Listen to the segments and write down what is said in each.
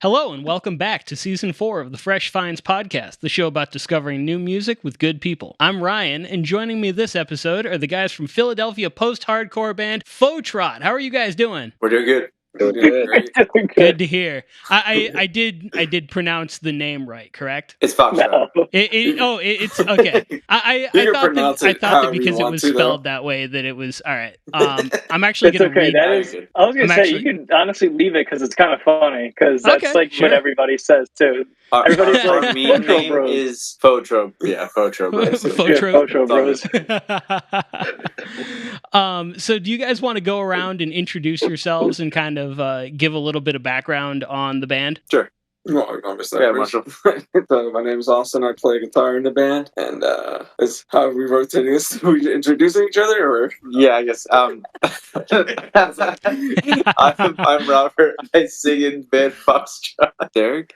Hello and welcome back to Season 4 of the Fresh Finds Podcast, the show about discovering new music with good people. I'm Ryan, and joining me this episode are the guys from Philadelphia post-hardcore band Fauxtrot. How are you guys doing? We're doing good. Doing good. Good to hear. I did pronounce the name right, correct? It's Fauxtrot. No. It's okay. I You can thought pronounce that it however because you it want was to, though. spelled that way that it was all right. I'm actually It's going to okay. read. That is. I was gonna say you can honestly leave it because it's kind of funny because that's Okay, like sure. what everybody says too. Everybody's Our like, meme Fauxtrot name Bros. is Fauxtrot. Yeah, Fauxtrot Bros. Fauxtrot. Fauxtrot Bros. So do you guys want to go around and introduce yourselves and kind of give a little bit of background on the band? Sure. Well, I'm just Yeah, Marshall. So my name is Austin. I play guitar in the band, and it's how we rotating this. Are we introducing each other, or Yeah, I guess. I'm Robert. I sing in band Fauxtrot. Derek?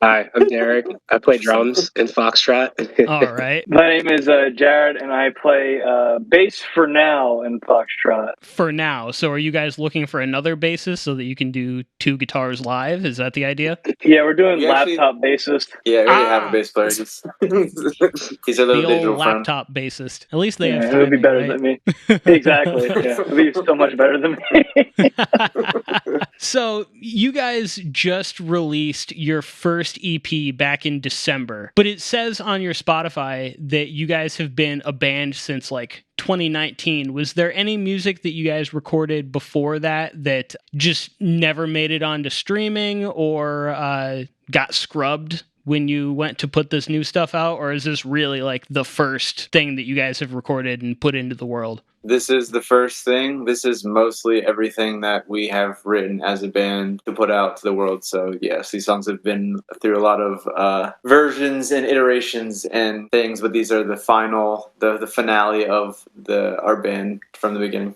Hi, I'm Derek. I play drums in Fauxtrot. All right. My name is Jared, and I play bass for now in Fauxtrot. For now. So are you guys looking for another bassist so that you can do two guitars live? Is that the idea? Yeah, we're doing We actually- laptop bassist. Yeah, we already have a bass player. He's our The little old digital friend. laptop bassist. At least they Yeah, have it would be timing, better right? than me. Exactly. Yeah, it would be so much better than me. So you guys just released your first EP back in December, but it says on your Spotify that you guys have been a band since like 2019. Was there any music that you guys recorded before that just never made it onto streaming or got scrubbed when you went to put this new stuff out? Or is this really like the first thing that you guys have recorded and put into the world? This is the first thing. This is mostly everything that we have written as a band to put out to the world. So yes, these songs have been through a lot of versions and iterations and things, but these are the final, the finale of our band from the beginning.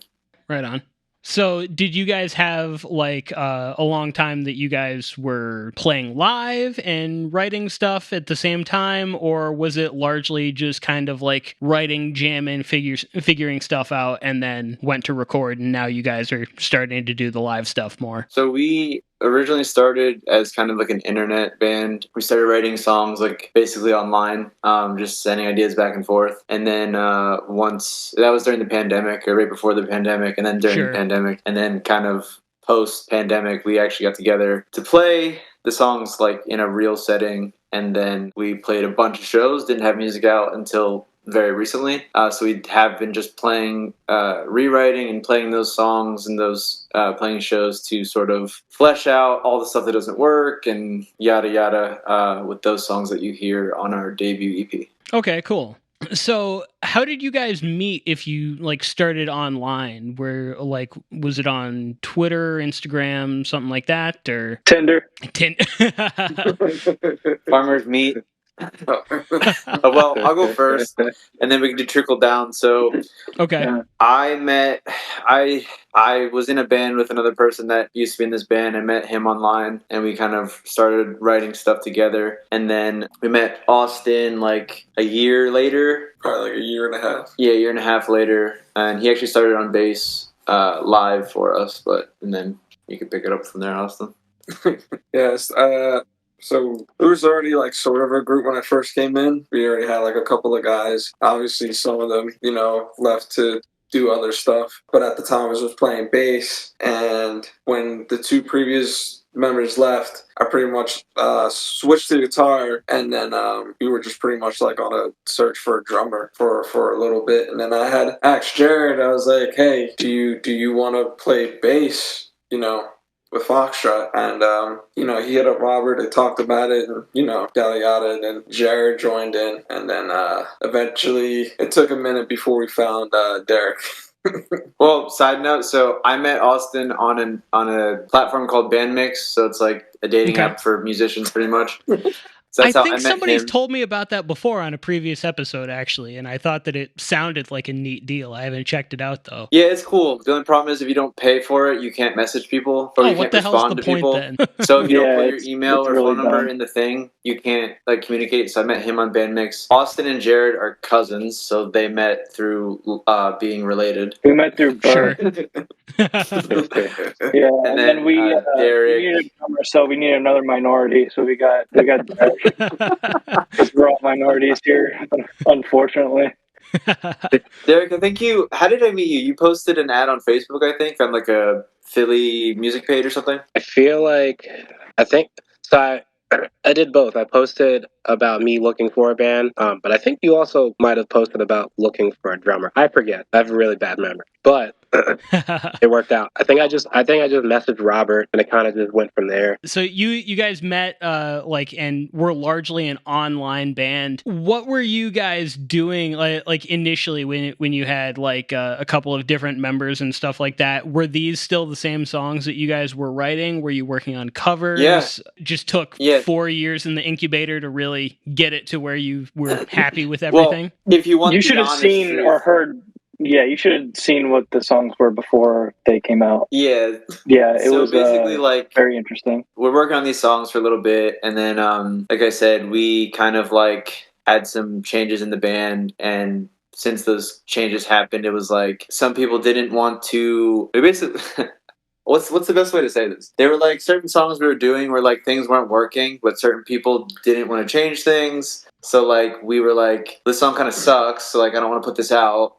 Right on. So did you guys have like a long time that you guys were playing live and writing stuff at the same time, or was it largely just kind of like writing, jamming, figuring stuff out, and then went to record, and now you guys are starting to do the live stuff more? So we originally started as kind of like an internet band. We started writing songs like basically online, just sending ideas back and forth. And then once that was during the pandemic, or right before the pandemic, and then during the pandemic, and then kind of post pandemic, we actually got together to play the songs like in a real setting. And then we played a bunch of shows, didn't have music out until very recently. So we have been just playing, rewriting and playing those songs and those playing shows to sort of flesh out all the stuff that doesn't work and yada yada with those songs that you hear on our debut EP. Okay, cool. So how did you guys meet if you like started online? Where like was it on Twitter, Instagram, something like that, or Tinder. Farmers meet. Well, I'll go first, and then we can do trickle down. So, okay, Yeah. I was in a band with another person that used to be in this band. I met him online, and we kind of started writing stuff together. And then we met Austin like a year later. probably like a year and a half? Yeah, a year and a half later, and he actually started on bass live for us. And then you can pick it up from there, Austin. Yes. So it was already like sort of a group when I first came in. We already had like a couple of guys. Obviously, some of them, left to do other stuff. But at the time, I was just playing bass. And when the two previous members left, I pretty much switched to guitar. And then we were just pretty much like on a search for a drummer for a little bit. And then I had asked Jared, I was like, hey, do you want to play bass, with Fauxtrot? And, he hit up Robert, they talked about it, and, yada yada, and then Jared joined in, and then eventually it took a minute before we found Derek. Well, side note, so I met Austin on a platform called Bandmix, so it's like a dating app for musicians pretty much. It's So that's I how think I met somebody's him. told me about that before on a previous episode, actually, and I thought that it sounded like a neat deal. I haven't checked it out, though. Yeah, it's cool. The only problem is if you don't pay for it, you can't message people or Oh, you what can't the hell's respond the to point people. then? So if you don't Yeah, put your it's email or really phone number dumb. in the thing, you can't like communicate. So I met him on Band Mix. Austin and Jared are cousins, so they met through being related. We met through birth. And Yeah, and then we Derek. needed a drummer, so we needed another minority. So we got Derek. Because we're all minorities here, unfortunately. Derek, I think how did I meet you? You posted an ad on Facebook, I think, on like a Philly music page or something. I feel like I did both. I posted about me looking for a band, but I think you also might have posted about looking for a drummer. I forget. I have a really bad memory, but it worked out. I think I just messaged Robert, and it kind of just went from there. So you guys met and were largely an online band. What were you guys doing like initially when you had like a couple of different members and stuff like that? Were these still the same songs that you guys were writing? Were you working on covers? Yeah. Just took 4 years in the incubator to really get it to where you were happy with everything? Well, if you want, You should have seen or heard. Yeah, you should have seen what the songs were before they came out. Yeah. Yeah, it So was basically like very interesting. We're working on these songs for a little bit, and then like I said, we kind of like had some changes in the band, and since those changes happened, it was like some people didn't want to. We basically. What's the best way to say this? They were like certain songs we were doing where like things weren't working, but certain people didn't want to change things. So like we were like, this song kind of sucks, so like I don't want to put this out.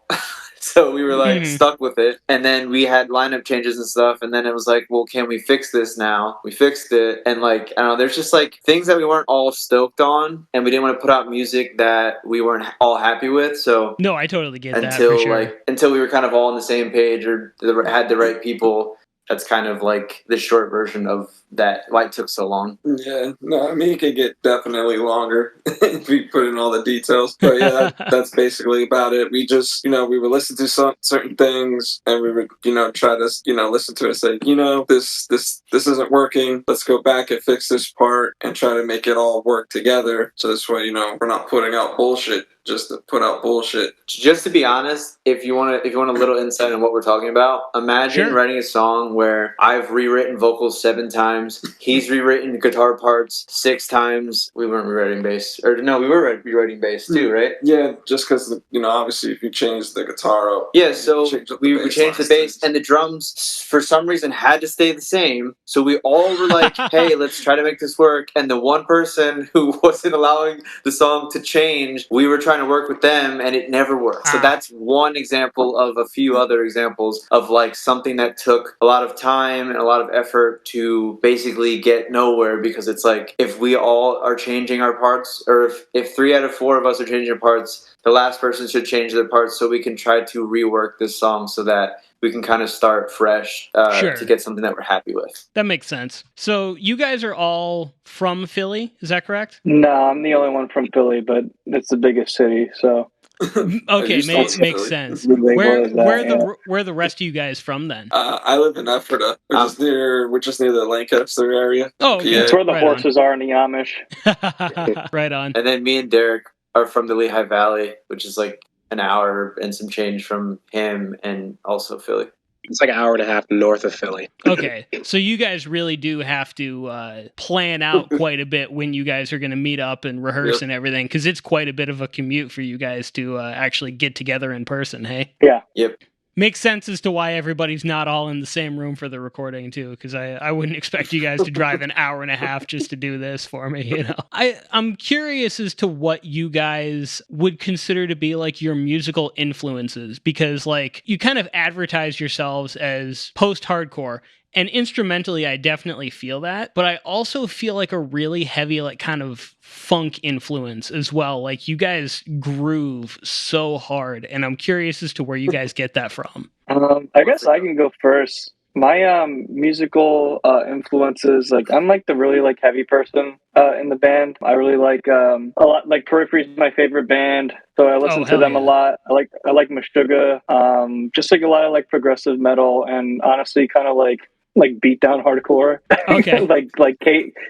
So we were like stuck with it, and then we had lineup changes and stuff, and then it was like, well, can we fix this now? We fixed it, and like I don't know, there's just like things that we weren't all stoked on, and we didn't want to put out music that we weren't all happy with. So no, I totally get that for sure. Until we were kind of all on the same page or had the right people. That's kind of like the short version of that. Why it took so long. Yeah, no, I mean it could get definitely longer if we put in all the details. But yeah, that's basically about it. We just, we would listen to certain things, and we would, try to, listen to it, and say, this isn't working. Let's go back and fix this part and try to make it all work together. So this way, we're not putting out bullshit just to put out bullshit. Just to be honest, if you want a little insight on what we're talking about, imagine writing a song where I've rewritten vocals 7 times, he's rewritten guitar parts 6 times. We weren't rewriting bass, or no, we were rewriting bass too, right? Yeah, just because obviously if you change the guitar up, yeah, so we changed the bass, and the drums for some reason had to stay the same. So we all were like, "Hey, let's try to make this work." And the one person who wasn't allowing the song to change, we were trying to work with them, and it never worked. So that's one example of a few other examples of like something that took a lot of time and a lot of effort to basically get nowhere, because it's like if we all are changing our parts, or if 3 out of 4 of us are changing our parts, the last person should change their parts so we can try to rework this song so that we can kind of start fresh to get something that we're happy with. That makes sense. So you guys are all from Philly, is that correct? No, I'm the only one from Philly, but it's the biggest city, so. Okay, makes sense. Where the rest of you guys from then? I live in Ephrata, which is near the Lancaster area. Oh, okay. It's where the horses are in the Amish. Right on. And then me and Derek are from the Lehigh Valley, which is like an hour and some change from him, and also Philly. It's like an hour and a half north of Philly. Okay, so you guys really do have to plan out quite a bit when you guys are going to meet up and rehearse and everything, because it's quite a bit of a commute for you guys to actually get together in person, hey? Yeah. Yep. Makes sense as to why everybody's not all in the same room for the recording too, because I wouldn't expect you guys to drive an hour and a half just to do this for me, I'm curious as to what you guys would consider to be like your musical influences, because like you kind of advertise yourselves as post-hardcore. And instrumentally, I definitely feel that, but I also feel like a really heavy, like kind of funk influence as well. Like you guys groove so hard, and I'm curious as to where you guys get that from. I guess I can go first. My musical influences, like I'm like the really like heavy person in the band. I really like a lot. Like Periphery is my favorite band, so I listen to them a lot. I like Meshuggah. Just like a lot of like progressive metal, and honestly, kind of like beat down hardcore. Okay. like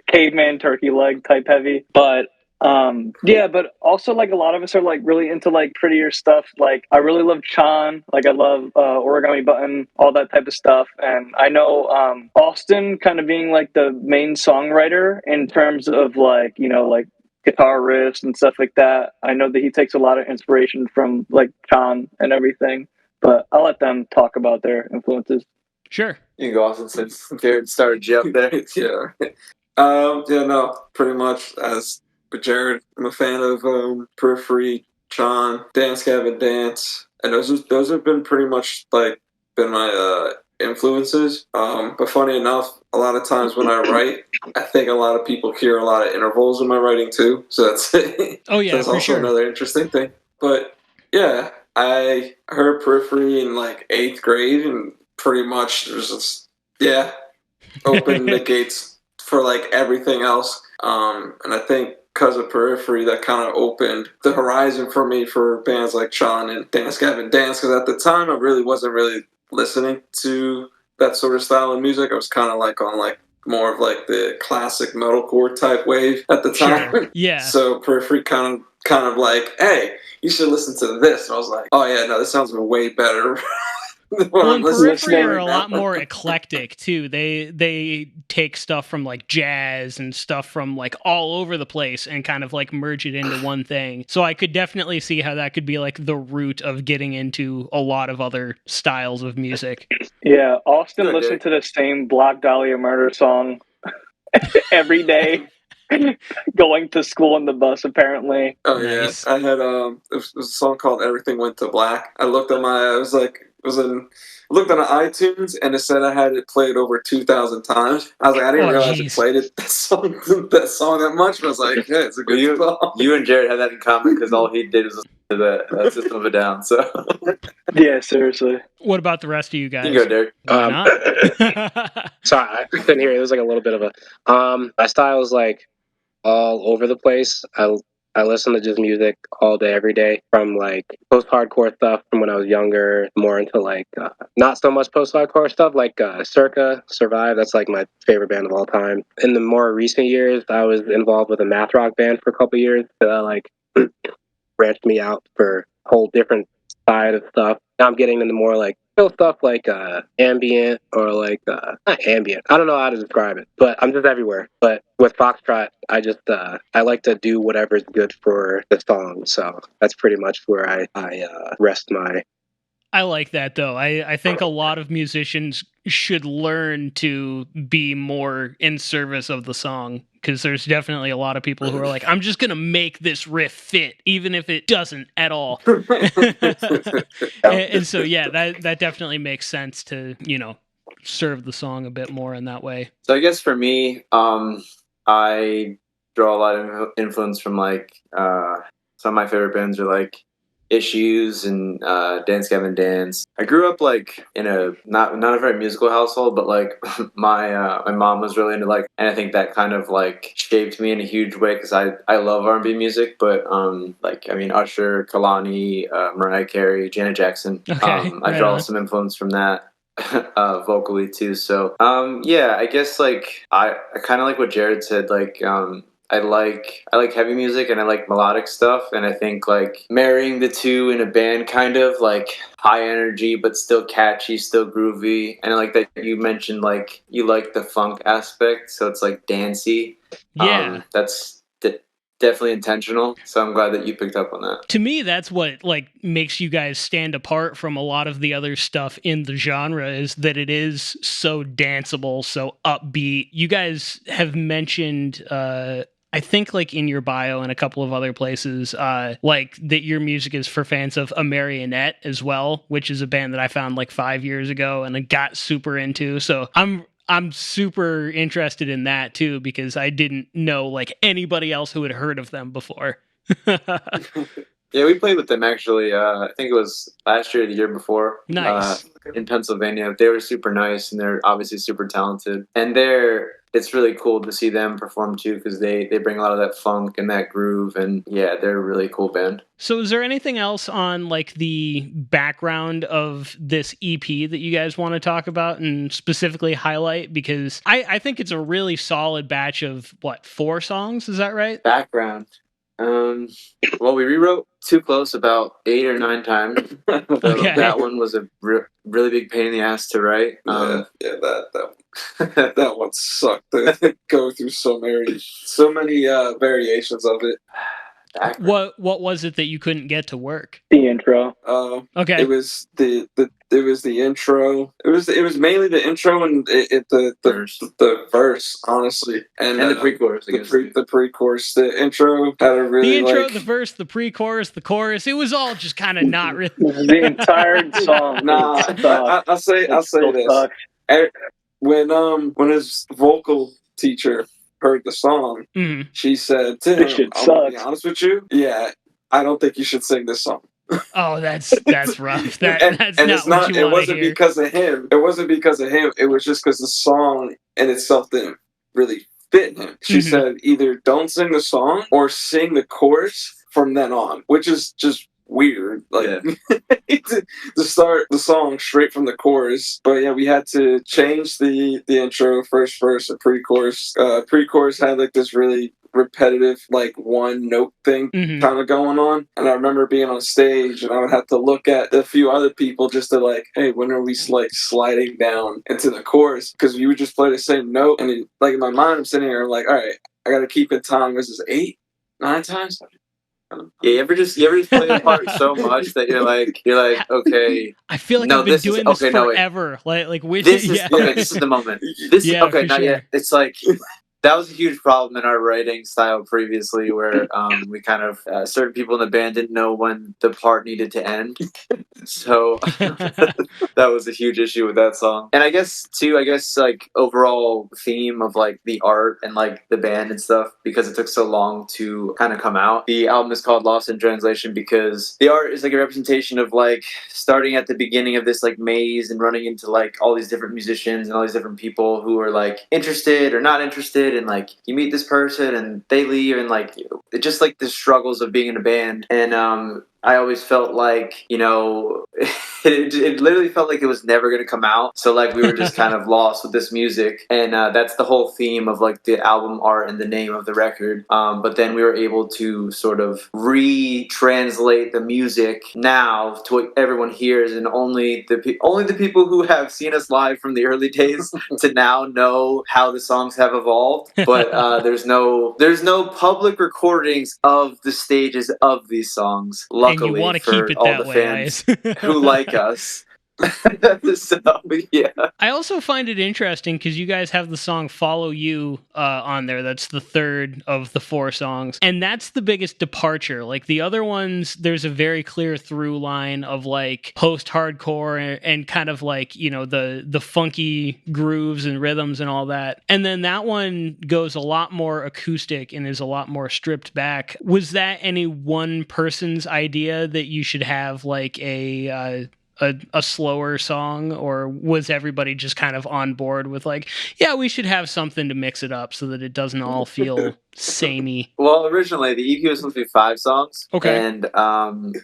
caveman turkey leg type heavy. But Yeah, but also like a lot of us are like really into like prettier stuff. Like I really love Chan, like I love Origami Button, all that type of stuff. And I know Austin kind of being like the main songwriter in terms of like, you know, like guitar riffs and stuff like that. I know that he takes a lot of inspiration from like Chan and everything. But I'll let them talk about their influences. Sure. You can go Austin since Jared started you up there. Yeah. Yeah, no, pretty much as with Jared, I'm a fan of Periphery, John, Dance Gavin Dance, and those have been pretty much like been my influences. But funny enough, a lot of times when I write, I think a lot of people hear a lot of intervals in my writing too. So that's Oh yeah, that's for also sure. another interesting thing. But yeah, I heard Periphery in like 8th grade, and pretty much there's just opened the gates for like everything else. And I think because of Periphery, that kind of opened the horizon for me for bands like Sean and Dance Gavin Dance. Because at the time, I really wasn't really listening to that sort of style of music. I was kind of like on like more of like the classic metalcore type wave at the time. Sure. Yeah. So Periphery kind of like, hey, you should listen to this. And I was like, oh yeah, no, this sounds way better. Well, and Periphery are a lot more eclectic too. They take stuff from like jazz and stuff from like all over the place and kind of like merge it into one thing. So I could definitely see how that could be like the root of getting into a lot of other styles of music. Yeah, Austin listened to the same Black Dahlia Murder song every day. Going to school in the bus, apparently. Oh Nice. yeah, I had it was a song called "Everything Went to Black." I looked at looked on iTunes and it said I had it played over 2,000 times. I was like, I didn't realize it played that song that much. But I was like, yeah, it's a good song. You and Jared had that in common because all he did was listen to the System of a Down. So yeah, seriously. What about the rest of you guys? You can go, Derek. Why not? Sorry, I couldn't hear it. It was like a little bit of a my style is like all over the place. I listen to just music all day, every day, from like post-hardcore stuff from when I was younger, more into like not so much post-hardcore stuff, like Circa, Survive. That's like my favorite band of all time. In the more recent years, I was involved with a math rock band for a couple of years that like branched me out for a whole different side of stuff. Now I'm getting into more like chill stuff like ambient or like not ambient. I don't know how to describe it, but I'm just everywhere. But with Fauxtrot, I just I like to do whatever's good for the song. So that's pretty much where I rest my. I like that though. I think a lot of musicians should learn to be more in service of the song, because there's definitely a lot of people who are like, I'm just gonna make this riff fit even if it doesn't at all. and so yeah, that definitely makes sense to, you know, serve the song a bit more in that way. So I guess for me, I draw a lot of influence from like some of my favorite bands are like Issues and Dance Gavin Dance. I grew up like in a not a very musical household, but like my mom was really into like, and I think that kind of like shaped me in a huge way because I love R&B music, but like I mean Usher, Kalani, Mariah Carey, Janet Jackson. Okay, I draw some influence from that. Vocally too. So yeah, I guess like I kind of like what Jared said, like I like heavy music and I like melodic stuff, and I think like marrying the two in a band, kind of like high energy but still catchy, still groovy. And I like that you mentioned like you like the funk aspect, so it's like dancey. Yeah, that's definitely intentional, so I'm glad that you picked up on that. To me, that's what like makes you guys stand apart from a lot of the other stuff in the genre, is that it is so danceable, so upbeat. You guys have mentioned I think like in your bio and a couple of other places, like that your music is for fans of A Marionette as well, which is a band that I found like 5 years ago and I got super into. So I'm super interested in that too, because I didn't know like anybody else who had heard of them before. Yeah, we played with them actually. I think it was last year or the year before. Nice. In Pennsylvania. They were super nice and they're obviously super talented. And it's really cool to see them perform too, because they bring a lot of that funk and that groove, and yeah, they're a really cool band. So is there anything else on like the background of this EP that you guys want to talk about and specifically highlight? Because I think it's a really solid batch of 4 songs, is that right? Background. Well, we rewrote Too Close about 8 or 9 times. Okay. That one was a really big pain in the ass to write. That one sucked. To go through so many variations of it. What was it that you couldn't get to work? The intro. Okay. It was the intro. It was mainly the intro and the verse, honestly, and the pre-chorus. The pre-chorus. The intro had a really the intro, the verse, the pre-chorus, the chorus. It was all just kind of not really. The entire song. Nah, I'll say this. When his vocal teacher heard the song, she said to him, "I'm gonna be honest with you. Yeah, I don't think you should sing this song." Oh, that's rough. That's it's not what you it wasn't hear. because of him. It wasn't because of him. It was just because the song in itself didn't really fit him. She said, either don't sing the song or sing the chorus from then on, which is just weird. Like to start the song straight from the chorus. But yeah, we had to change the intro, first verse, and pre-chorus. Pre-chorus had like this really repetitive like one note thing kind of going on, and I remember being on stage and I would have to look at a few other people just to like, hey, when are we like sliding down into the chorus, because you would just play the same note, and like in my mind I'm sitting here, I'm like, all right, I gotta keep in time. This is 8, 9 times. Yeah, you ever just play a part so much that you're like, okay. I feel like I've been doing this forever. Like which this is this is the moment. Not yet. It's like that was a huge problem in our writing style previously, where we kind of certain people in the band didn't know when the part needed to end. So that was a huge issue with that song. And I guess like overall theme of like the art and like the band and stuff, because it took so long to kind of come out. The album is called Lost in Translation because the art is like a representation of like starting at the beginning of this like maze and running into like all these different musicians and all these different people who are like interested or not interested, and like you meet this person and they leave, and like it's just like the struggles of being in a band. And I always felt like, it literally felt like it was never going to come out. So like we were just kind of lost with this music. And that's the whole theme of like the album art and the name of the record. But then we were able to sort of retranslate the music now to what everyone hears, and only the people who have seen us live from the early days to now know how the songs have evolved. But there's no public recordings of the stages of these songs. Luckily, and you want to keep it all that the way, fans who like us. So, yeah. I also find it interesting because you guys have the song Follow You on there. That's the third of the 4 songs. And that's the biggest departure. Like the other ones, there's a very clear through line of like post-hardcore and kind of like, the funky grooves and rhythms and all that. And then that one goes a lot more acoustic and is a lot more stripped back. Was that any one person's idea that you should have like a slower song, or was everybody just kind of on board with like, yeah, we should have something to mix it up so that it doesn't all feel samey? Well, originally the EP was supposed to be 5 songs. Okay. And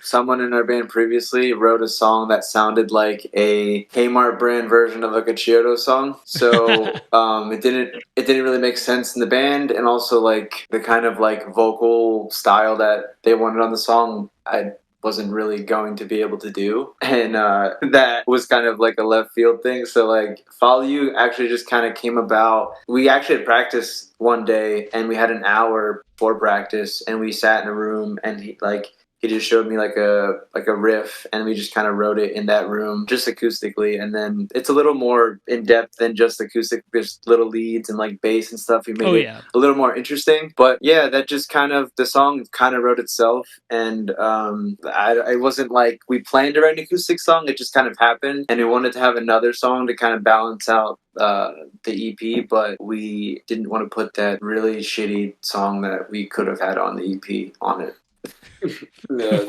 someone in our band previously wrote a song that sounded like a Kmart brand version of like a Chiodo song. So it didn't really make sense in the band, and also like the kind of like vocal style that they wanted on the song, I wasn't really going to be able to do. And that was kind of like a left field thing. So like Follow You actually just kind of came about. We actually had practice one day, and we had an hour before practice, and we sat in a room, and he just showed me like a riff, and we just kind of wrote it in that room just acoustically. And then it's a little more in depth than just acoustic. There's little leads and like bass and stuff. We made it a little more interesting. But yeah, that just kind of, the song kind of wrote itself. And I wasn't like we planned to write an acoustic song. It just kind of happened, and we wanted to have another song to kind of balance out the EP, but we didn't want to put that really shitty song that we could have had on the EP on it.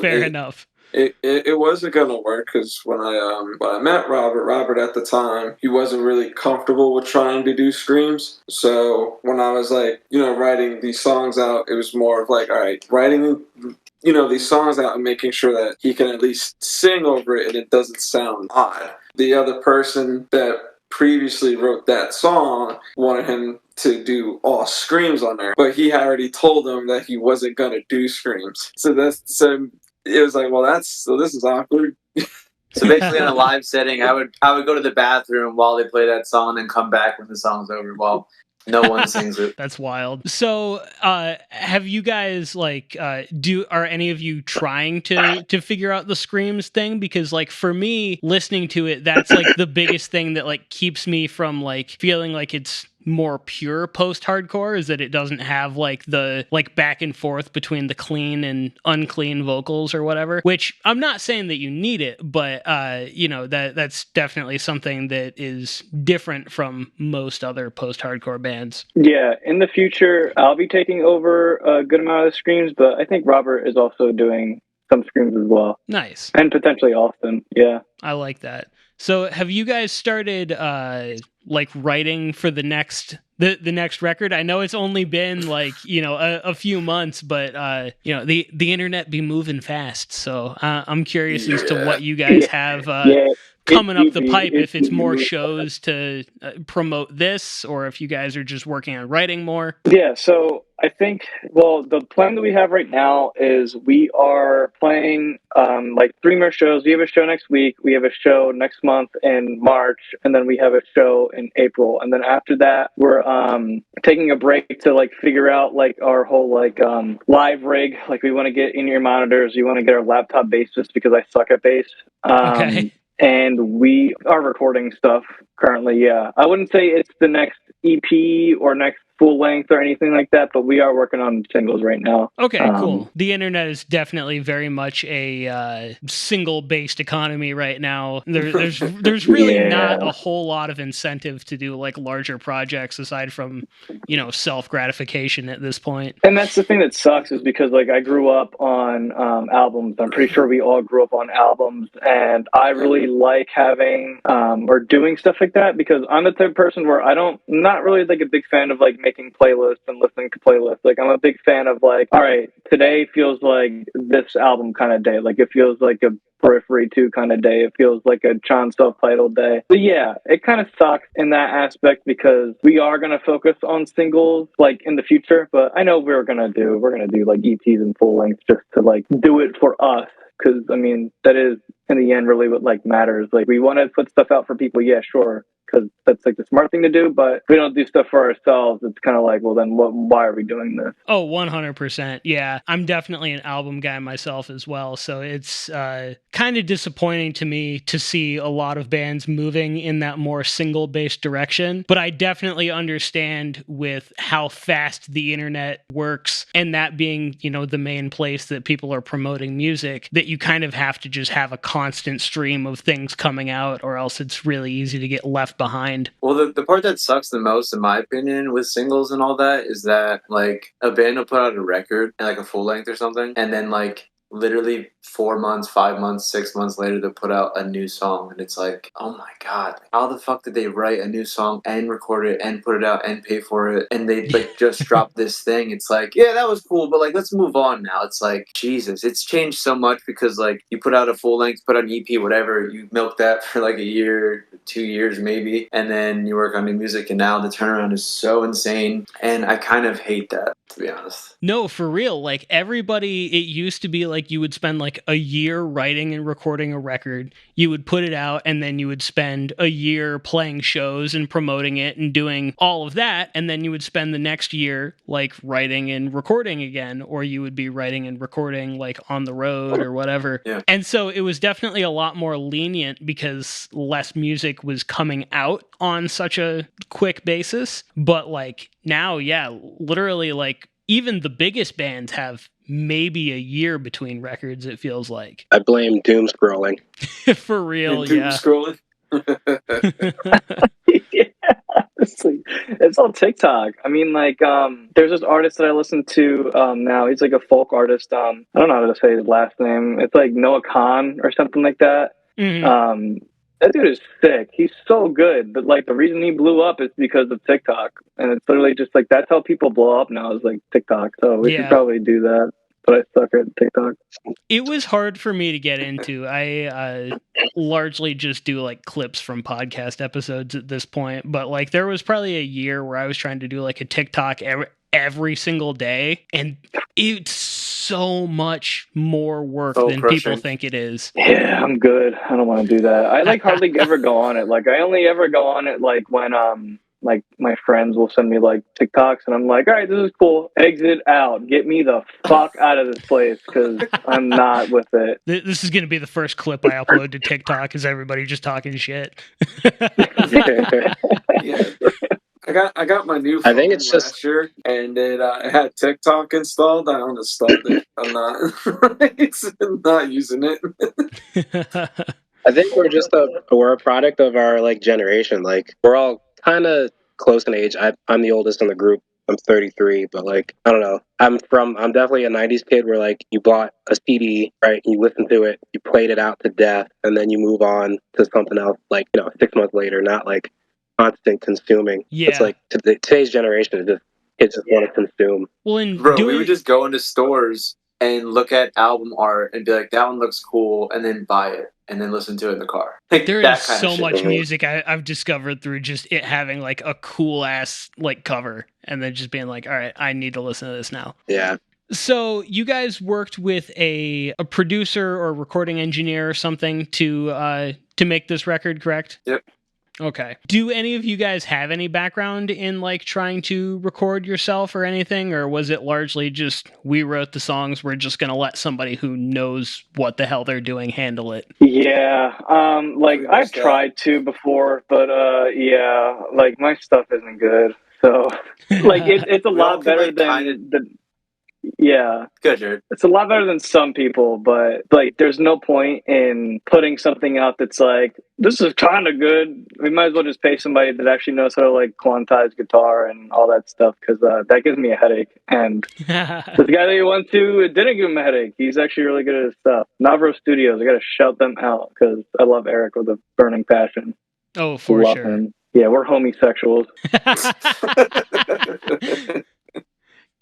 Fair enough. It wasn't gonna work because when I met Robert at the time, he wasn't really comfortable with trying to do screams. So when I was like, writing these songs out, it was more of like, all right, writing these songs out and making sure that he can at least sing over it and it doesn't sound odd. The other person that previously wrote that song wanted him to do all screams on there, but he had already told him that he wasn't gonna do screams. So it was like, well, this is awkward. So basically, in a live setting, I would go to the bathroom while they play that song, and then come back when the song's over. While no one sings it. That's wild. So, have you guys are any of you trying to figure out the screams thing? Because like for me, listening to it, that's like the biggest thing that like keeps me from like feeling like it's more pure post-hardcore, is that it doesn't have like the like back and forth between the clean and unclean vocals or whatever, which I'm not saying that you need it, but that's definitely something that is different from most other post-hardcore bands. Yeah, in the future I'll be taking over a good amount of the screams, but I think Robert is also doing some screams as well. Nice. And potentially Austin. Yeah, I like that. So have you guys started like writing for the next record? I know it's only been like, a few months, but the internet be moving fast. So I'm curious as to what you guys have coming up the pipe, if it's more shows to promote this, or if you guys are just working on writing more. Yeah, so I think, the plan that we have right now is we are playing like 3 more shows. We have a show next week, we have a show next month in March, and then we have a show in April. And then after that, we're taking a break to like figure out like our whole like live rig. Like we want to get in-ear monitors, we want to get our laptop bass, just because I suck at bass. Okay. And we are recording stuff currently, yeah. I wouldn't say it's the next EP or next full length or anything like that, but we are working on singles right now. Okay, cool. The internet is definitely very much a single-based economy right now. There's really not a whole lot of incentive to do like larger projects aside from self-gratification at this point. And that's the thing that sucks, is because like I grew up on albums. I'm pretty sure we all grew up on albums, and I really like having or doing stuff like that, because I'm the type of person where not really like a big fan of like making playlists and listening to playlists. Like I'm a big fan of like, all right, today feels like this album kind of day. Like it feels like a Periphery 2 kind of day. It feels like a John self-titled day. But yeah, it kind of sucks in that aspect, because we are going to focus on singles like in the future. But I know we're going to do like EPs and full lengths just to like do it for us. Because I mean, that is in the end really what like matters. Like we want to put stuff out for people, yeah, sure, because that's like the smart thing to do. But if we don't do stuff for ourselves, it's kind of like, well, then why are we doing this? Oh, 100%. Yeah, I'm definitely an album guy myself as well. So it's kind of disappointing to me to see a lot of bands moving in that more single-based direction. But I definitely understand with how fast the internet works, and that being, the main place that people are promoting music, that you kind of have to just have a constant stream of things coming out, or else it's really easy to get left behind. Well, the part that sucks the most, in my opinion, with singles and all that, is that like a band will put out a record and like a full length or something, and then like literally 4 months, 5 months, 6 months later, they'll put out a new song, and it's like, oh my god, how the fuck did they write a new song and record it and put it out and pay for it, and they like just dropped this thing? It's like, yeah, that was cool, but like let's move on now. It's like, Jesus, it's changed so much, because like you put out a full length, put out an EP, whatever, you milk that for like a year, 2 years maybe, and then you work on new music, and now the turnaround is so insane, and I kind of hate that, to be honest. No, for real. Like everybody, it used to be like you would spend like a year writing and recording a record, you would put it out, and then you would spend a year playing shows and promoting it and doing all of that, and then you would spend the next year like writing and recording again, or you would be writing and recording like on the road or whatever. Yeah. And so it was definitely a lot more lenient, because less music was coming out on such a quick basis. But like now, yeah, literally like even the biggest bands have maybe a year between records, it feels like. I blame doom scrolling. For real, Doom yeah. scrolling. Yeah, it's on TikTok. I mean, like, there's this artist that I listen to now. He's like a folk artist. I don't know how to say his last name. It's like Noah Khan or something like that. Mm-hmm. That dude is sick. He's so good. But like the reason he blew up is because of TikTok. And it's literally just like, that's how people blow up now, is like TikTok. So we should probably do that. but I suck at TikTok. It was hard for me to get into. I largely just do like clips from podcast episodes at this point, but like there was probably a year where I was trying to do like a TikTok every single day, and it's so much more work than people think it is. Yeah, I'm good. I don't want to do that. I like hardly ever go on it. Like I only ever go on it like when like my friends will send me like TikToks and I'm like, all right, this is cool. Exit out. Get me the fuck out of this place because I'm not with it. This is going to be the first clip I upload to TikTok. Is everybody just talking shit? Yeah. I got my new phone I think it's last just year, and it had TikTok installed. I uninstalled it. I'm not using it. I think we're a product of our like generation. Like we're all kind of close in age. I'm the oldest in the group. I'm 33, but like I don't know. I'm definitely a 90s kid where like you bought a CD, right? You listen to it, you played it out to death, and then you move on to something else. Like 6 months later, not like constant consuming. Yeah. It's like today's generation is just kids just want to consume. Well, and we would just go into stores and look at album art and be like, that one looks cool, and then buy it and then listen to it in the car. Like, there that is kind of so shit. much music I've discovered through just it having like a cool ass like cover, and then just being like, all right, I need to listen to this now. Yeah. So you guys worked with a producer or recording engineer or something to make this record, correct? Yep. Okay. Do any of you guys have any background in like trying to record yourself or anything, or was it largely just we wrote the songs, we're just going to let somebody who knows what the hell they're doing handle it? Yeah. Like I've tried to before, but yeah, like my stuff isn't good. So like it's a lot better than yeah. Good, Jared. It's a lot better than some people, but like there's no point in putting something out that's like, this is kind of good. We might as well just pay somebody that actually knows how to like quantize guitar and all that stuff because that gives me a headache. And the guy that you went to, it didn't give him a headache. He's actually really good at his stuff. Navro Studios, I got to shout them out because I love Eric with a burning passion. Oh, for love sure. Him. Yeah, we're homosexuals.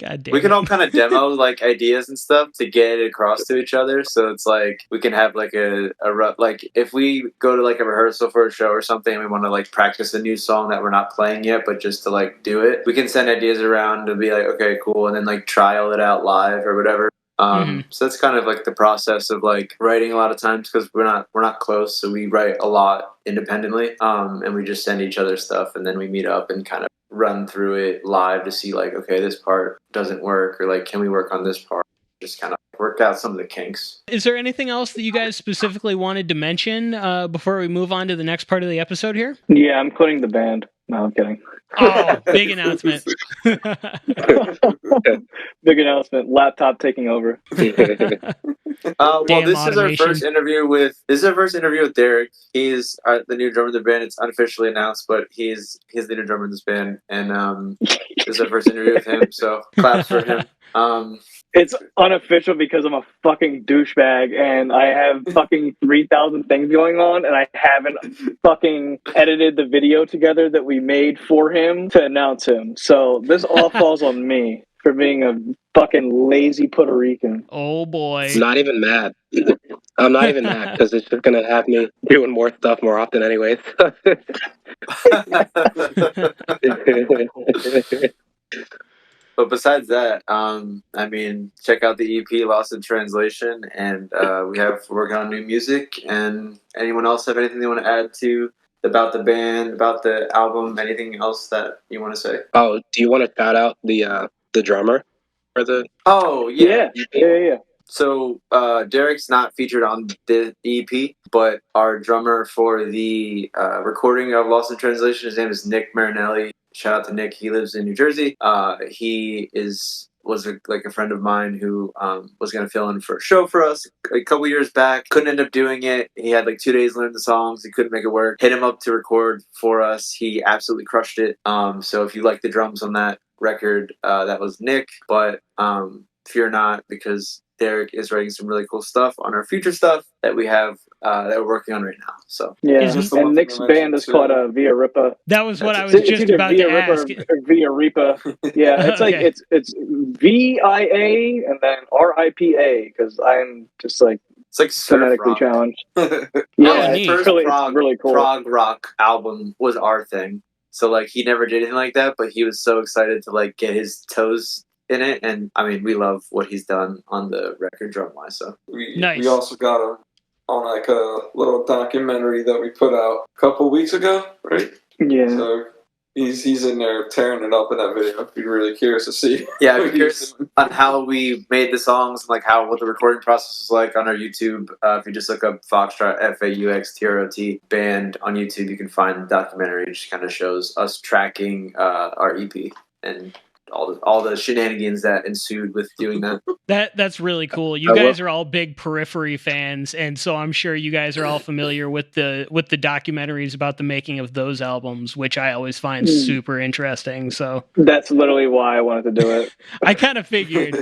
God damn. We can all kind of demo like ideas and stuff to get it across to each other. So it's like we can have like a rough, like if we go to like a rehearsal for a show or something, and we want to like practice a new song that we're not playing yet, but just to like do it, we can send ideas around to be like, okay, cool, and then like trial it out live or whatever. So that's kind of like the process of like writing a lot of times because we're not close, so we write a lot independently, and we just send each other stuff, and then we meet up and kind of run through it live to see like, okay, this part doesn't work, or like, can we work on this part? Just kind of work out some of the kinks. Is there anything else that you guys specifically wanted to mention before we move on to the next part of the episode here? Yeah, I'm quitting the band. No, I'm kidding. Oh, big announcement. Big announcement. Laptop taking over. Well, this is our first interview with Derek. He's the new drummer of the band. It's unofficially announced, but he's the new drummer of this band, and this is our first interview with him. So claps for him. It's unofficial because I'm a fucking douchebag and I have fucking 3,000 things going on and I haven't fucking edited the video together that we made for him to announce him. So this all falls on me for being a fucking lazy Puerto Rican. Oh boy. I'm not even mad. I'm not even mad because it's just going to have me doing more stuff more often anyways. But besides that, I mean, check out the EP Lost in Translation, and we're working on new music. And anyone else have anything they want to add to about the band, about the album, anything else that you want to say? Oh, do you want to shout out the drummer for the? Oh yeah. So Derek's not featured on the EP, but our drummer for the recording of Lost in Translation, his name is Nick Marinelli. Shout out to Nick. He lives in New Jersey. He was a friend of mine who was going to fill in for a show for us a couple years back. Couldn't end up doing it. He had like 2 days to learn the songs. He couldn't make it work. Hit him up to record for us. He absolutely crushed it. So if you like the drums on that record, that was Nick. But fear not, because Derek is writing some really cool stuff on our future stuff that we have that we're working on right now. So yeah, Just and Nick's band is called Via Ripa. That was what I was It's just either about Via to Ripa ask. or Via Ripa. Yeah, it's like Okay. it's VIA and then RIPA because I'm just like it's like surf phonetically rock. challenged. Oh, Yeah, neat. it's really cool. Prog rock album was our thing. So like he never did anything like that, but he was so excited to like get his toes in it. And I mean, we love what he's done on the record drum wise. So Nice. We also got him on like a little documentary that we put out a couple weeks ago, right? Yeah. So he's in there tearing it up in that video. I'd be really curious to see. Yeah, I'm curious on how we made the songs, like what the recording process was like on our YouTube. If you just look up Fauxtrot, Fauxtrot band on YouTube, you can find the documentary. It just kind of shows us tracking our EP and all the shenanigans that ensued with doing that. That's really cool. You guys are all big Periphery fans, and so I'm sure you guys are all familiar with the documentaries about the making of those albums, which I always find super interesting. So that's literally why I wanted to do it. I kind of figured.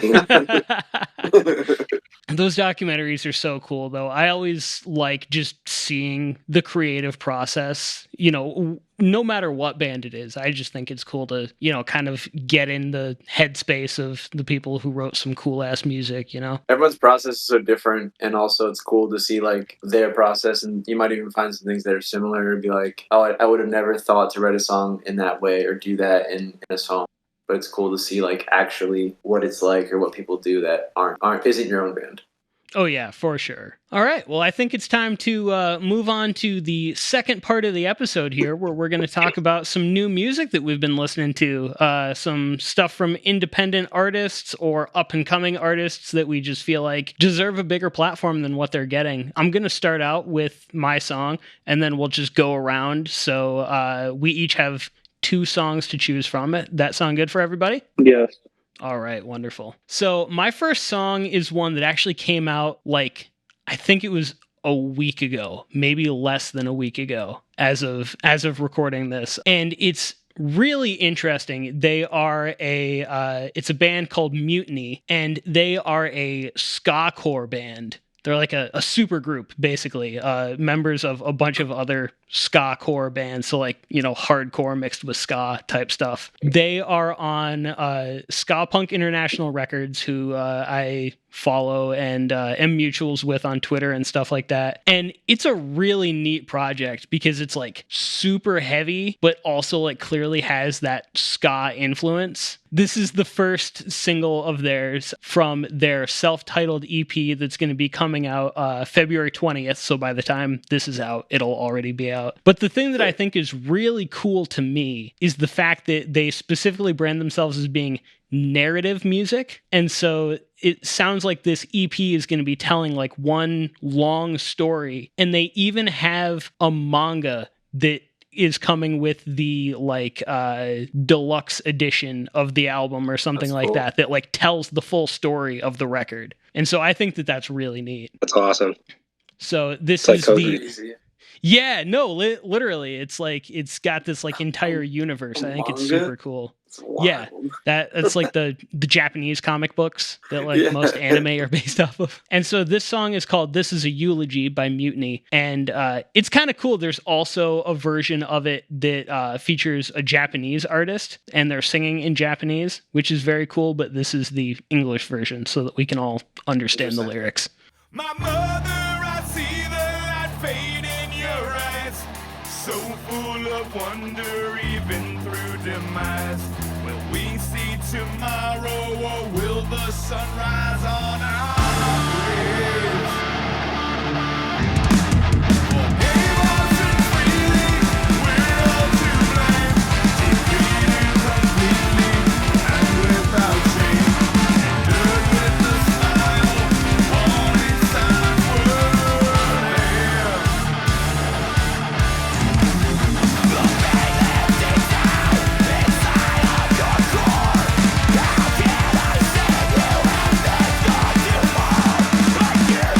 Those documentaries are so cool, though. I always like just seeing the creative process, no matter what band it is. I just think it's cool to, kind of get in the headspace of the people who wrote some cool ass music, Everyone's process is so different, and also it's cool to see like their process, and you might even find some things that are similar and be like, oh, I would have never thought to write a song in that way or do that in a song. But it's cool to see like actually what it's like or what people do that isn't your own band. Oh yeah, for sure. All right, well, I think it's time to move on to the second part of the episode here, where we're going to talk about some new music that we've been listening to, some stuff from independent artists or up-and-coming artists that we just feel like deserve a bigger platform than what they're getting. I'm going to start out with my song, and then we'll just go around. So we each have 2 songs to choose from. That sound good for everybody? Yes. All right, wonderful. So my first song is one that actually came out I think it was a week ago, maybe less than a week ago as of recording this. And it's really interesting. They are it's a band called Mutiny, and they are a ska core band. They're like a super group, basically, members of a bunch of other ska core bands, so like, hardcore mixed with ska type stuff. They are on Ska Punk International Records, who I follow and am mutuals with on Twitter and stuff like that. And it's a really neat project because it's like super heavy, but also like clearly has that ska influence. This is the first single of theirs from their self-titled EP that's going to be coming out February 20th. So by the time this is out, it'll already be out. But the thing that I think is really cool to me is the fact that they specifically brand themselves as being narrative music. And so it sounds like this EP is going to be telling like one long story. And they even have a manga that is coming with the deluxe edition of the album or something That's like cool. that like tells the full story of the record. And so I think that that's really neat. That's awesome. So this It's is like the... Easy. Yeah, no, literally, it's like it's got this like entire universe. I think it's super cool. Yeah, that's like the Japanese comic books that like most anime are based off of. And so this song is called "This Is a Eulogy" by Mutiny, and it's kind of cool. There's also a version of it that features a Japanese artist, and they're singing in Japanese, which is very cool. But this is the English version, so that we can all understand the lyrics. My mother, I see the light fade in your eyes, so full of wonder even through demise. Will we see tomorrow, or will the sun rise on our graves? Forgive us and freely, we're all to blame. Defeated completely and without shame. Endured with a smile, all inside were there. The pain that deep down inside of your core. How can I say you have been gone too far? I can't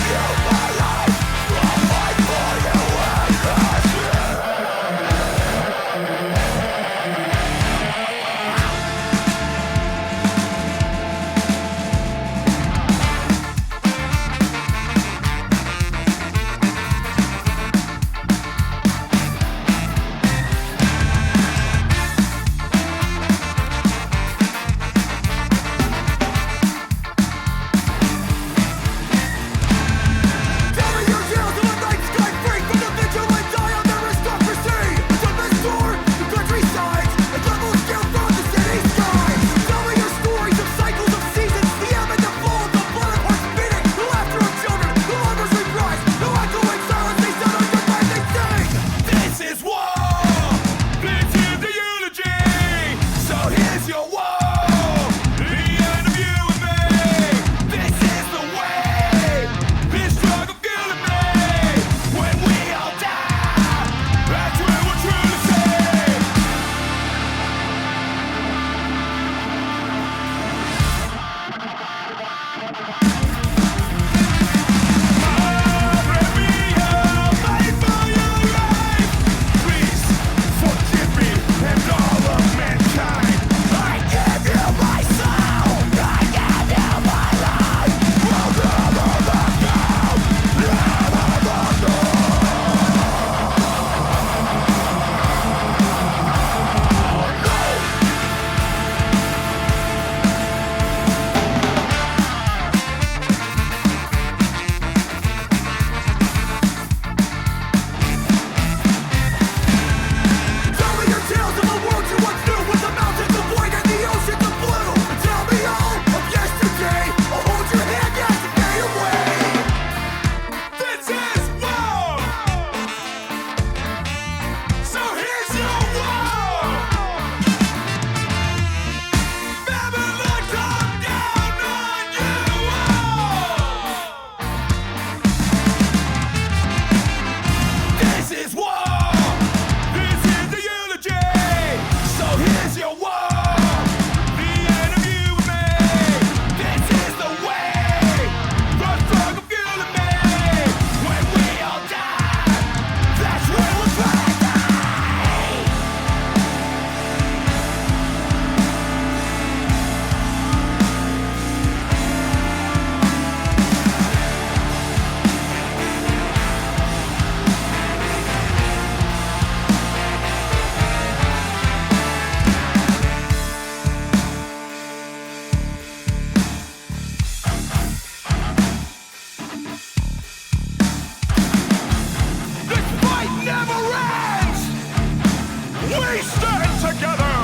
we stand together.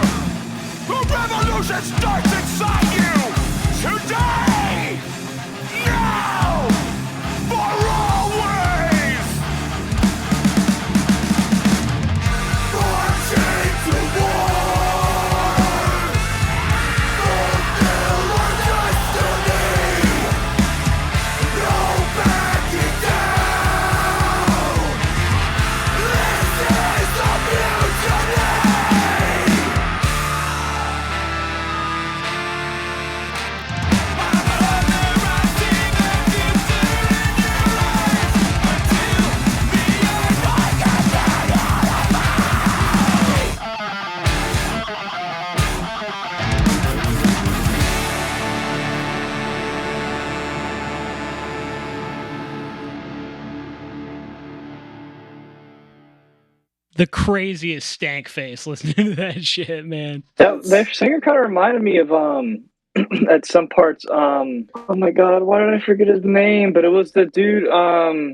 The revolution starts inside you today, now, for always. Marching to war, fulfill our destiny. No backing down. This is the mutiny. The craziest stank face listening to that shit, man. That singer kind of reminded me of at some parts oh my god, why did I forget his name? But it was the dude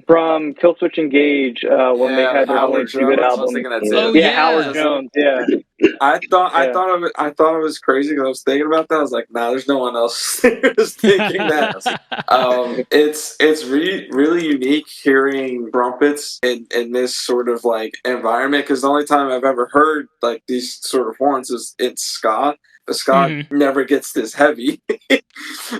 from Killswitch Engage when they had their only Howard two good Jones. I was albums. thinking that's Oh, it. yeah. Howard Jones. Yeah, I thought Yeah. I thought it was crazy because I was thinking about that. I was like, nah, there's no one else who's thinking that. It's really unique hearing trumpets in this sort of like environment, because the only time I've ever heard like these sort of horns is in ska. The ska never gets this heavy.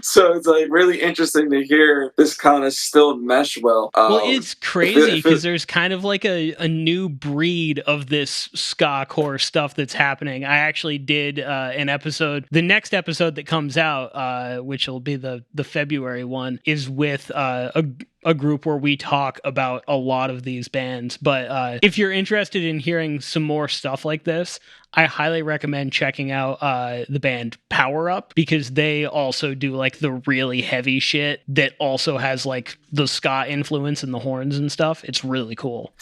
So it's like really interesting to hear this kind of still mesh well. Well, it's crazy because there's kind of like a new breed of this ska core stuff that's happening. I actually did an episode. The next episode that comes out, which will be the February one, is with a group where we talk about a lot of these bands. But if you're interested in hearing some more stuff like this, I highly recommend checking out the band Power Up, because they also do like the really heavy shit that also has like the ska influence and the horns and stuff. It's really cool.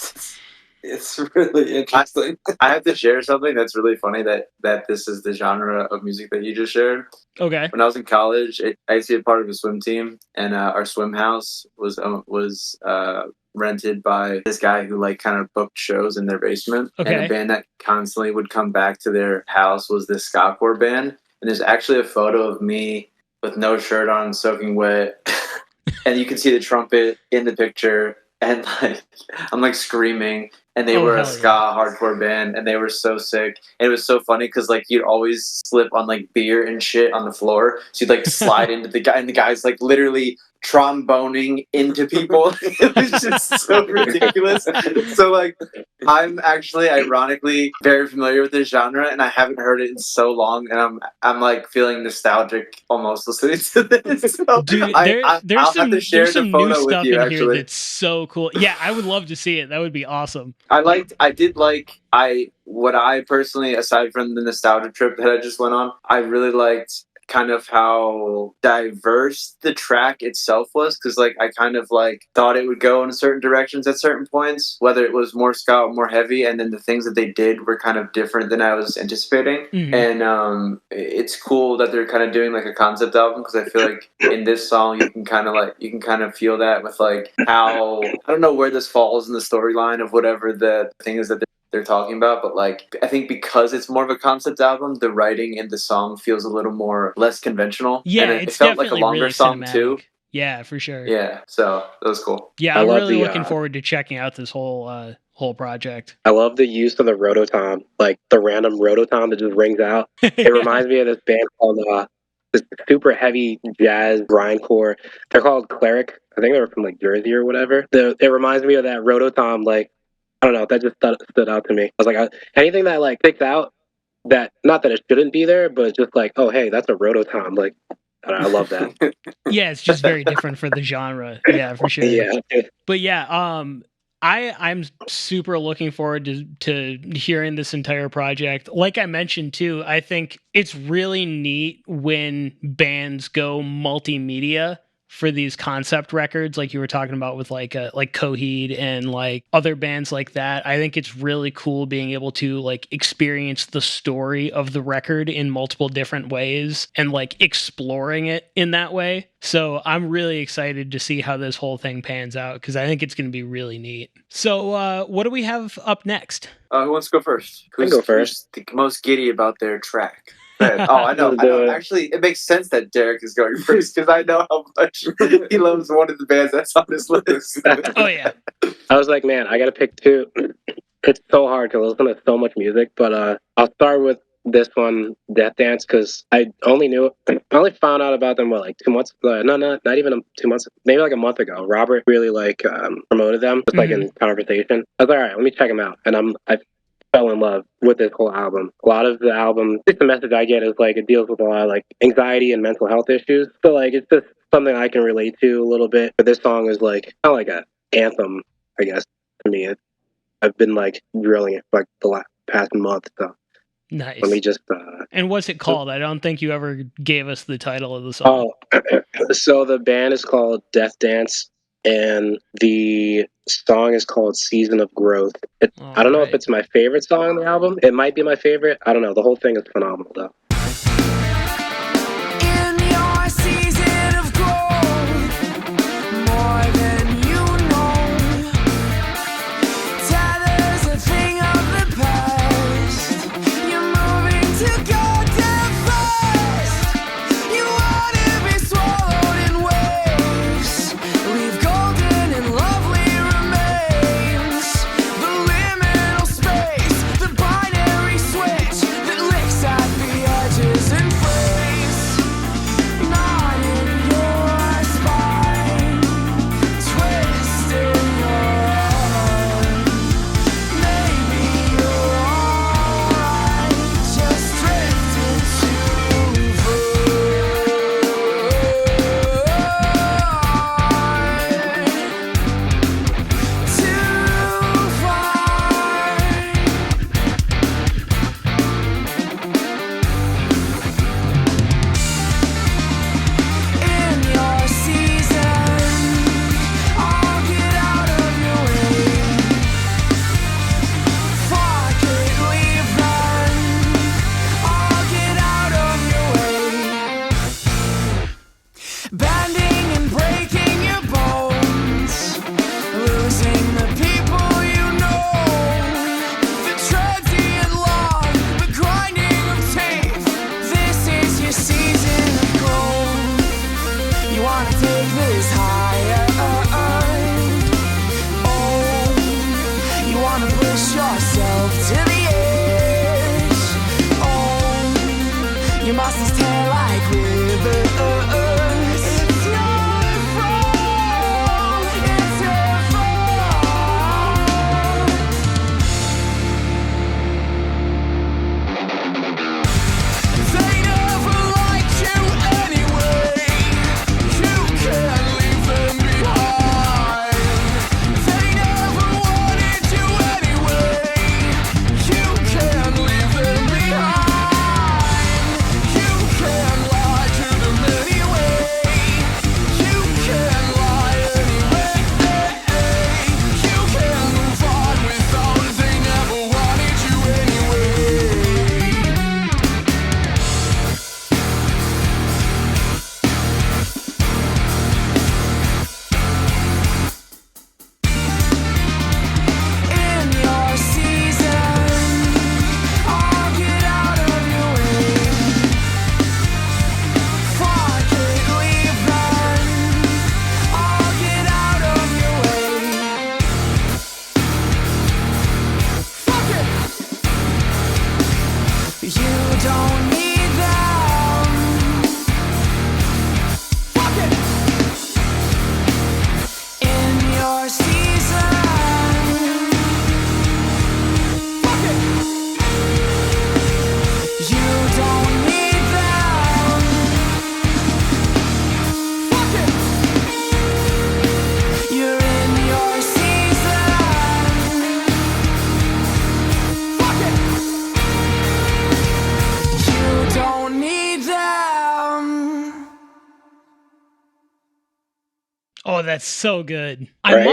It's really interesting. I have to share something that's really funny that this is the genre of music that you just shared. Okay. When I was in college, I used to be a part of a swim team, and our swim house was rented by this guy who like kind of booked shows in their basement. Okay. And a band that constantly would come back to their house was this ska core band. And there's actually a photo of me with no shirt on, soaking wet, and you can see the trumpet in the picture. And like I'm like screaming, and they were a ska hardcore band, and they were so sick. And it was so funny because like you'd always slip on like beer and shit on the floor, so you'd like slide into the guy, and the guy's like literally tromboning into people. It was just so ridiculous. So like I'm actually ironically very familiar with this genre, and I haven't heard it in so long, and I'm like feeling nostalgic almost listening to this. So Dude, I'll have to share there's the some photo new with stuff you, in actually. here that's so cool. Yeah, I would love to see it. That would be awesome. What I personally, aside from the nostalgia trip that I just went on, I really liked kind of how diverse the track itself was, because like I kind of like thought it would go in certain directions at certain points, whether it was more ska or more heavy, and then the things that they did were kind of different than I was anticipating. And it's cool that they're kind of doing like a concept album, because I feel like in this song you can kind of feel that with like how, I don't know where this falls in the storyline of whatever the thing is that they're talking about, but like I think because it's more of a concept album, the writing in the song feels a little more less conventional. Yeah, and it felt like a longer really song cinematic. too. Yeah, for sure. Yeah, so that was cool. Yeah, I I'm love really the, looking forward to checking out this whole project. I love the use of the rototom, like the random rototom that just rings out. It reminds me of this band called this super heavy jazz grindcore. They're called Cleric. I think they were from like Jersey or whatever. It reminds me of that rototom. Like, I don't know, that just stood out to me. I was like, anything that like sticks out, that not that it shouldn't be there, but it's just like, oh hey, that's a rototom. Like, I love that. Yeah, it's just very different for the genre. Yeah, for sure. Yeah. But yeah, I'm super looking forward to hearing this entire project. Like I mentioned too, I think it's really neat when bands go multimedia for these concept records, like you were talking about with like Coheed and like other bands like that. I think it's really cool being able to like experience the story of the record in multiple different ways and like exploring it in that way. So I'm really excited to see how this whole thing pans out because I think it's going to be really neat. So what do we have up next? Who wants to go first? I can go first. Who's the most giddy about their track? I know. Actually, it makes sense that Derek is going first because I know how much he loves one of the bands that's on this list. Oh, yeah. I was like, man, I got to pick two. It's so hard because I listen to so much music, but I'll start with this one, Death Dance, because I only found out about them, like 2 months, not even 2 months, maybe like a month ago. Robert really promoted them, just like in conversation. I was like, all right, let me check them out. And I fell in love with this whole album. A lot of the album, just the message I get is like it deals with a lot of like anxiety and mental health issues. So like it's just something I can relate to a little bit. But this song is like kind of like an anthem, I guess, to me. I've been like drilling it for like the past month. So nice. Let me just. And what's it called? I don't think you ever gave us the title of the song. Oh, so the band is called Death Dance, and the song is called Season of Growth. I don't know if it's my favorite song on the album. It might be my favorite. I don't know. The whole thing is phenomenal, though. In your season of growth, more than you know, tether's a thing of the past. You're moving to go down fast. You wanna be swallowed in waves. Leave golden and lovely remains. The liminal space, the binary switch that licks at the Oh, that's so good. Right?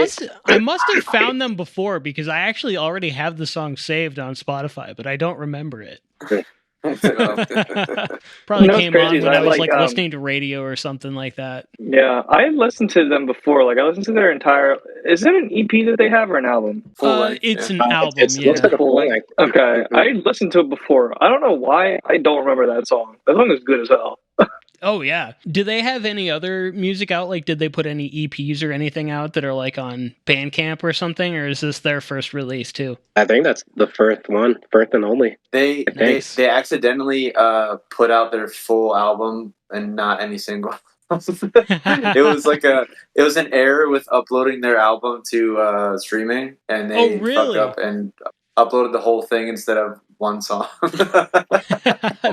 I must have found them before because I actually already have the song saved on Spotify, but I don't remember it. Probably No, it's came crazy. on when I I was like, listening to radio or something like that. Yeah, I listened to them before. Like, I listened to their entire. Is it an EP that they have or an album? Full length, It's yeah. an album, It looks yeah. like a full length. Okay, I listened to it before. I don't know why I don't remember that song. That song is good as hell. Oh yeah. Do they have any other music out? Like, did they put any EPs or anything out that are like on Bandcamp or something, or is this their first release too? I think that's the first and only. They Nice. they accidentally put out their full album and not any single. It was an error with uploading their album to streaming, and they Oh, really? fucked up and uploaded the whole thing instead of one song.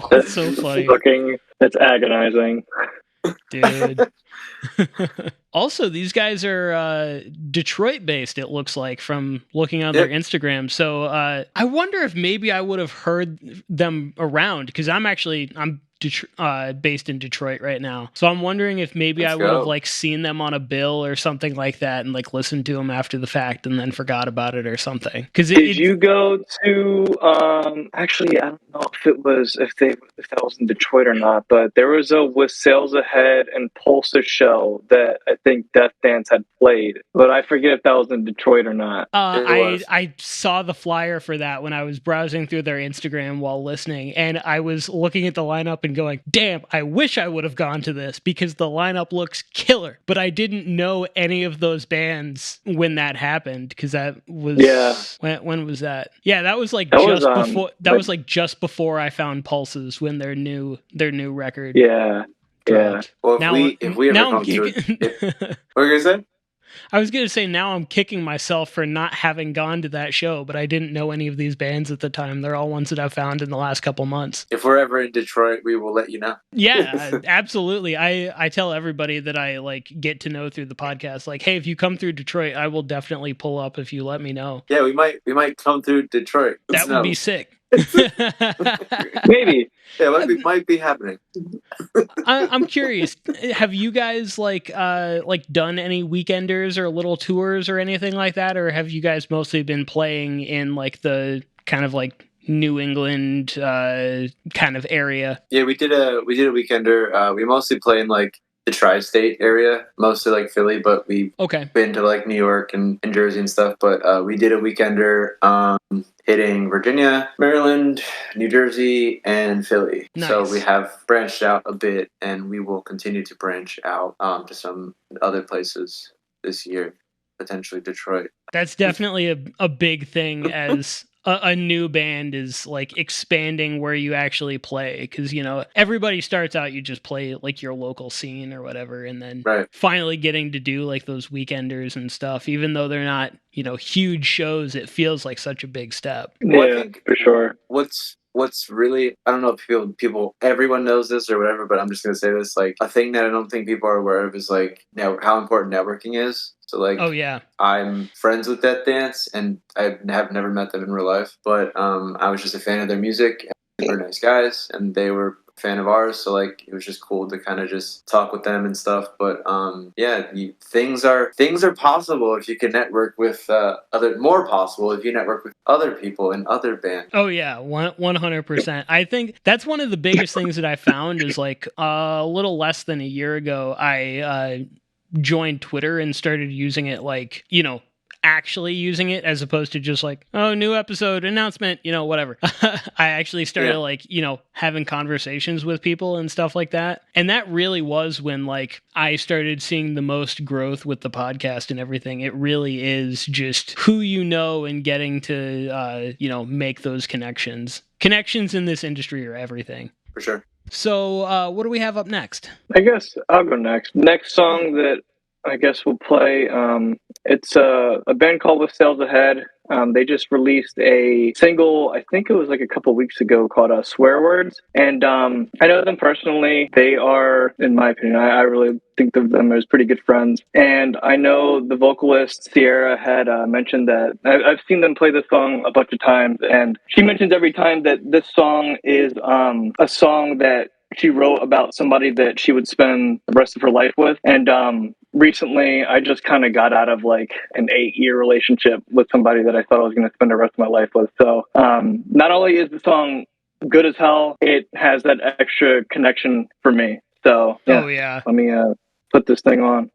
That's so funny, That's agonizing. dude. Also, these guys are Detroit based, it looks like, from looking on their Instagram. So I wonder if maybe I would have heard them around, because I'm based in Detroit right now. So I'm wondering if maybe I would have like seen them on a bill or something like that and like listened to them after the fact and then forgot about it or something. Because Did you go to actually, I don't know if that was in Detroit or not, but there was a With Sales Ahead and Pulsar show that I think Death Dance had played, but I forget if that was in Detroit or not. I saw the flyer for that when I was browsing through their Instagram while listening, and I was looking at the lineup and going, damn, I wish I would have gone to this because the lineup looks killer. But I didn't know any of those bands when that happened, because that was when was that? Yeah, that was like was like just before I found Pulses, when their new record. Yeah. dropped. Well, Now, if we ever now come I'm to kicking. it, what were you gonna say? I was gonna say, now I'm kicking myself for not having gone to that show, but I didn't know any of these bands at the time. They're all ones that I've found in the last couple months. If we're ever in Detroit, we will let you know. Yeah, absolutely. I tell everybody that I like get to know through the podcast, like, hey, if you come through Detroit, I will definitely pull up if you let me know. Yeah, we might come through Detroit. That would be sick. Maybe. Yeah, might be happening. I'm curious. Have you guys like done any weekenders or little tours or anything like that, or have you guys mostly been playing in like the kind of like New England kind of area? Yeah, we did a weekender. We mostly play in like the tri-state area, mostly like Philly, but we've been to like New York and Jersey and stuff. But we did a weekender hitting Virginia, Maryland, New Jersey, and Philly. Nice. So we have branched out a bit, and we will continue to branch out to some other places this year, potentially Detroit. That's definitely a big thing as a new band is like expanding where you actually play, because you know everybody starts out, you just play like your local scene or whatever, and then finally getting to do like those weekenders and stuff, even though they're not, you know, huge shows, it feels like such a big step. Yeah, I think for sure. What's really, I don't know if people everyone knows this or whatever, but I'm just gonna say this, like a thing that I don't think people are aware of is like how important networking is. So like, oh yeah, I'm friends with Death Dance, and I have never met them in real life, but I was just a fan of their music. They were nice guys, and they were a fan of ours, so like it was just cool to kind of just talk with them and stuff. But things are possible if you can network with more possible if you network with other people in other bands. Oh yeah, 100%. I think that's one of the biggest things that I found is like a little less than a year ago, I joined Twitter and started using it, like, you know, actually using it as opposed to just like, oh, new episode announcement, you know, whatever. I actually started like, you know, having conversations with people and stuff like that. And that really was when like I started seeing the most growth with the podcast and everything. It really is just who you know and getting to, you know, make those connections. Connections in this industry are everything. For sure. So what do we have up next? I guess I'll go next. Next song that I guess we'll play, it's a band called With Sales Ahead. They just released a single, I think it was like a couple weeks ago, called Swear Words. And I know them personally. They are, in my opinion, I really think of them as pretty good friends. And I know the vocalist, Sierra, had mentioned that I've seen them play this song a bunch of times. And she mentions every time that this song is a song that she wrote about somebody that she would spend the rest of her life with. And recently I just kind of got out of like an 8-year relationship with somebody that I thought I was going to spend the rest of my life with. So not only is the song good as hell, it has that extra connection for me. So yeah, Oh yeah. let me put this thing on.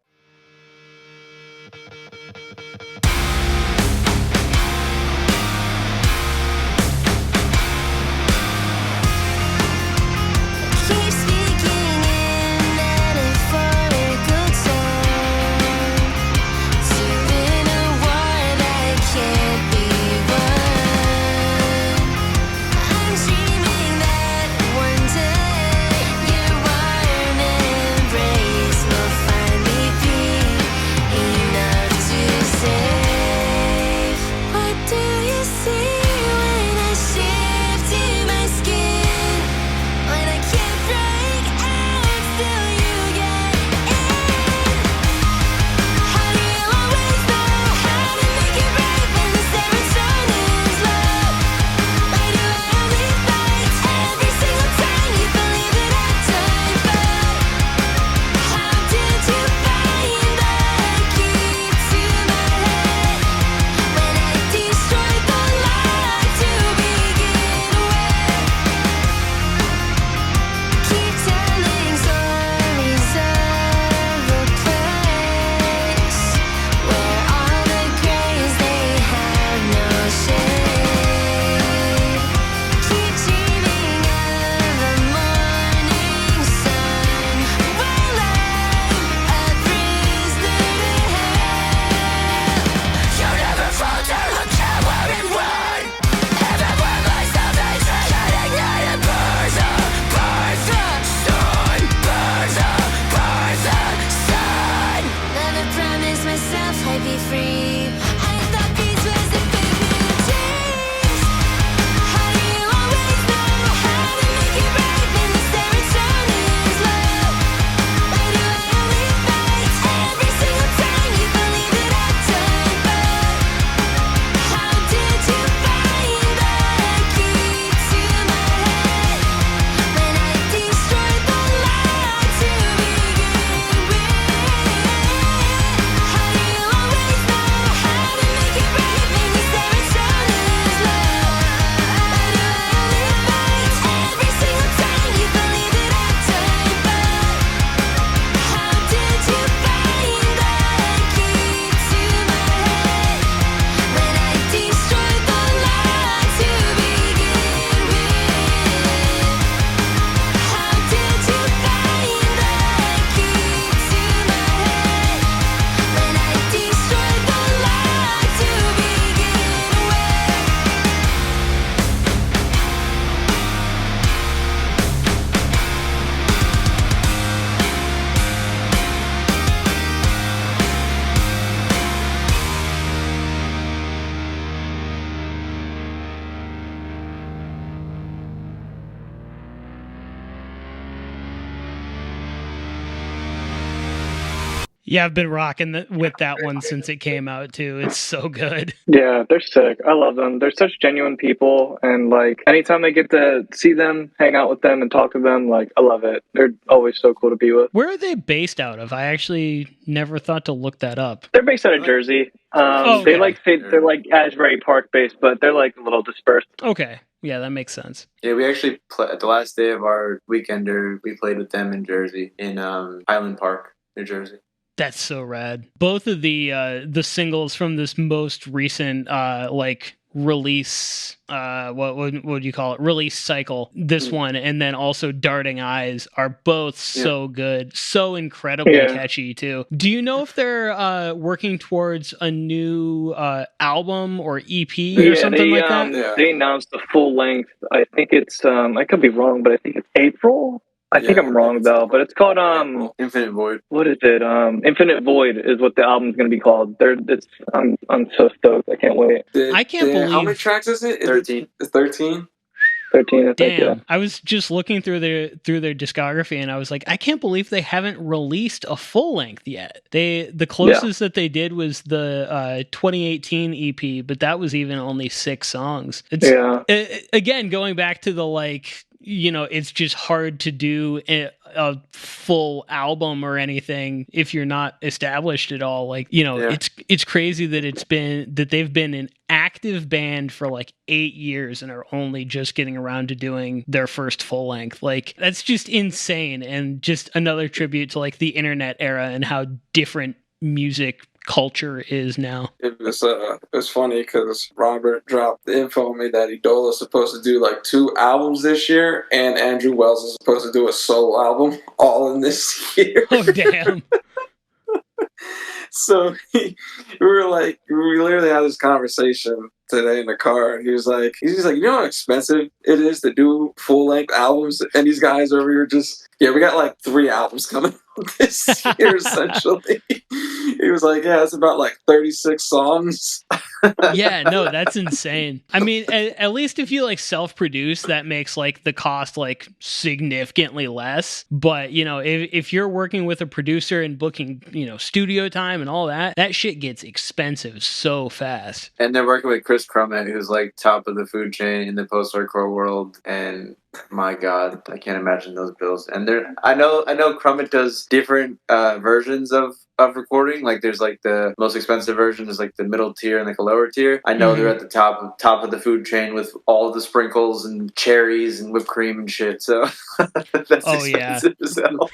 Yeah, I've been rocking with that one since it came out too. It's so good. Yeah, they're sick. I love them. They're such genuine people, and like anytime I get to see them, hang out with them, and talk to them, like I love it. They're always so cool to be with. Where are they based out of? I actually never thought to look that up. They're based out of Jersey. Okay. They like say they're like Asbury Park based, but they're like a little dispersed. Okay, yeah, that makes sense. Yeah, we actually the last day of our weekender, we played with them in Jersey, in Highland Park, New Jersey. That's so rad. Both of the singles from this most recent like release what would you call it, release cycle, this one and then also Darting Eyes, are both so good, so incredibly catchy too. Do you know if they're working towards a new album or EP or something like that? They announced the full length. I think it's I could be wrong, but I think it's April. I think I'm wrong though, but it's called Infinite Void. What is it? Infinite Void is what the album's going to be called. I'm so stoked. I can't wait. I can't believe how many tracks is it? 13. It's 13. 13. I think, Damn, yeah. I was just looking through their discography and I was like, I can't believe they haven't released a full length yet. The closest that they did was the 2018 EP, but that was even only 6 songs. It's again going back to the like, you know, it's just hard to do a full album or anything if you're not established at all. Like, you know, it's crazy that they've been an active band for like 8 years and are only just getting around to doing their first full length. Like, that's just insane, and just another tribute to like the internet era and how different music culture is now. It was funny because Robert dropped the info on me that Idola's supposed to do like 2 albums this year, and Andrew Wells is supposed to do a solo album all in this year. Oh, damn. So we literally had this conversation today in the car, and he's like, you know how expensive it is to do full length albums, and these guys over here just, we got like 3 albums coming this year essentially. He was like, yeah, it's about like 36 songs. Yeah, no, that's insane. I mean, at least if you like self-produce, that makes like the cost like significantly less. But, you know, if you're working with a producer and booking, you know, studio time and all that, that shit gets expensive so fast. And they're working with Chris Crummett, who's like top of the food chain in the post-hardcore world, and my God, I can't imagine those bills. And I know Crummett does different versions of recording. Like, there's like the most expensive version, there's like the middle tier and like a lower tier. I know they're at the top of the food chain with all the sprinkles and cherries and whipped cream and shit. So that's expensive as hell.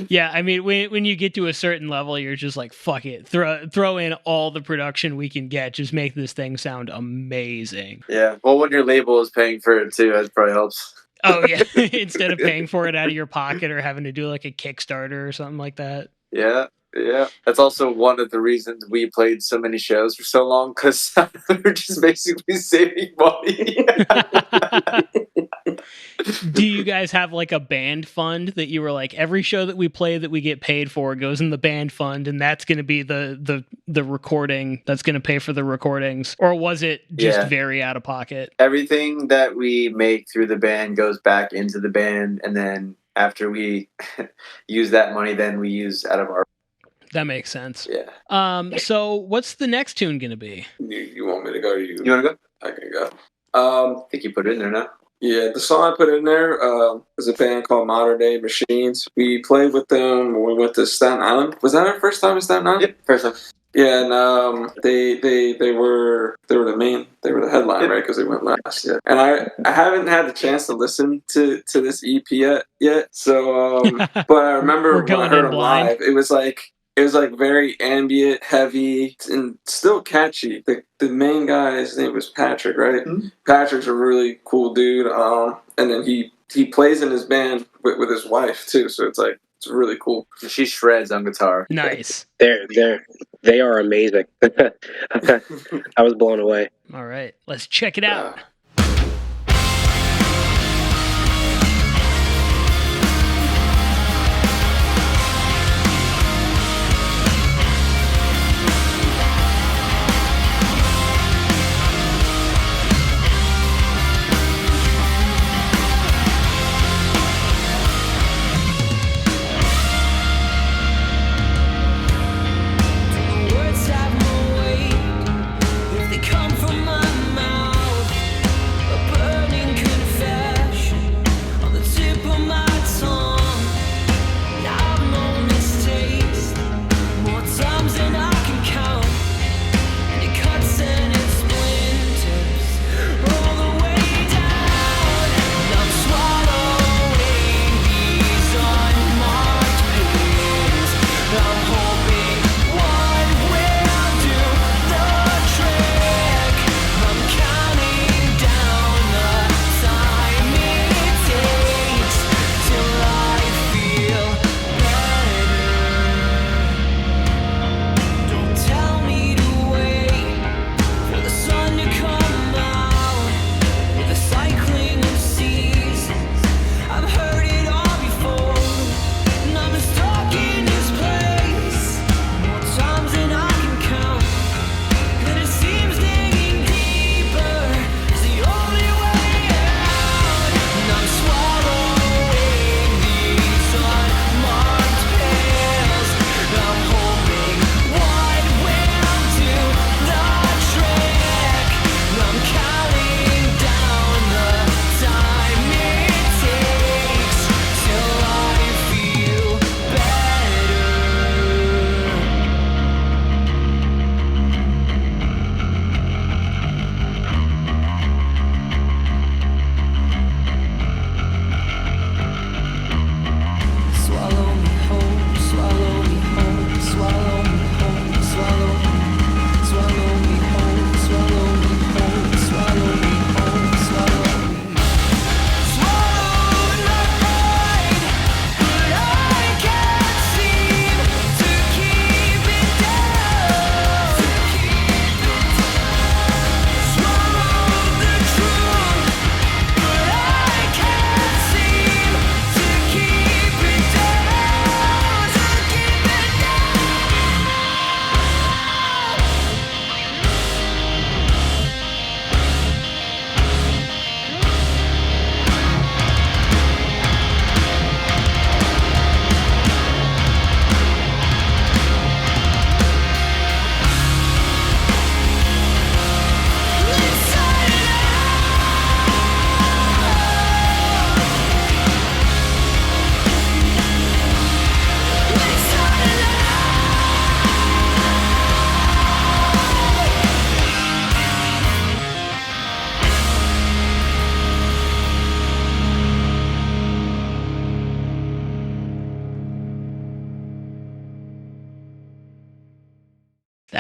Yeah, I mean, when you get to a certain level, you're just like, fuck it, throw in all the production we can get, just make this thing sound amazing. Yeah, well, when your label is paying for it too, that probably helps. Oh yeah, instead of paying for it out of your pocket or having to do like a Kickstarter or something like that. Yeah. That's also one of the reasons we played so many shows for so long, because we were just basically saving money. Do you guys have like a band fund that you were like, every show that we play that we get paid for goes in the band fund, and that's going to be the recording that's going to pay for the recordings? Or was it just very out of pocket? Everything that we make through the band goes back into the band, and then after we use that money, then we use out of our... That makes sense. Yeah. So what's the next tune going to be? You want me to go? You want to go? I can go. I think you put it in there now. Yeah, the song I put in there is a band called Modern Day Machines. We played with them when we went to Staten Island. Was that our first time in Staten Island? Yep, first time. Yeah, and they were the headline, right? Because they went last. Yeah, and I haven't had the chance to listen to this EP yet. So, but I remember when I heard them live, it was like very ambient, heavy, and still catchy. The main guy, his name was Patrick, right? Mm-hmm. Patrick's a really cool dude. And then he plays in his band with his wife too. So it's really cool. She shreds on guitar. Nice. They are amazing. I was blown away. All right, let's check it out. Words have no weight if they come from my mouth.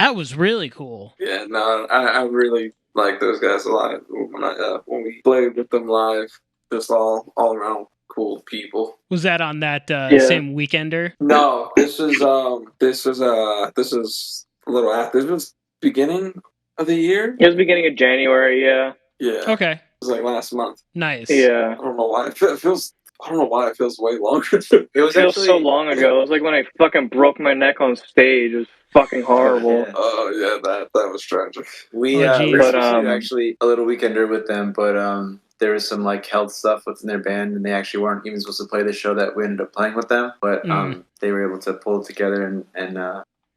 That was really cool. Yeah, no, I really like those guys a lot. When we played with them live, just all around cool people. Was that on that same weekender? No, this was a little after. This was beginning of the year. It was beginning of January. Yeah. Yeah. Okay. It was like last month. Nice. Yeah. I don't know why it feels. I don't know why it feels way longer. It was feels actually so long ago. It was like when I fucking broke my neck on stage. It was fucking horrible. Yeah. Oh yeah, that was tragic. We Oh, we geez. were But, supposed to do actually a little weekender with them, but there was some like health stuff within their band, and they actually weren't even supposed to play the show that we ended up playing with them. But they were able to pull it together and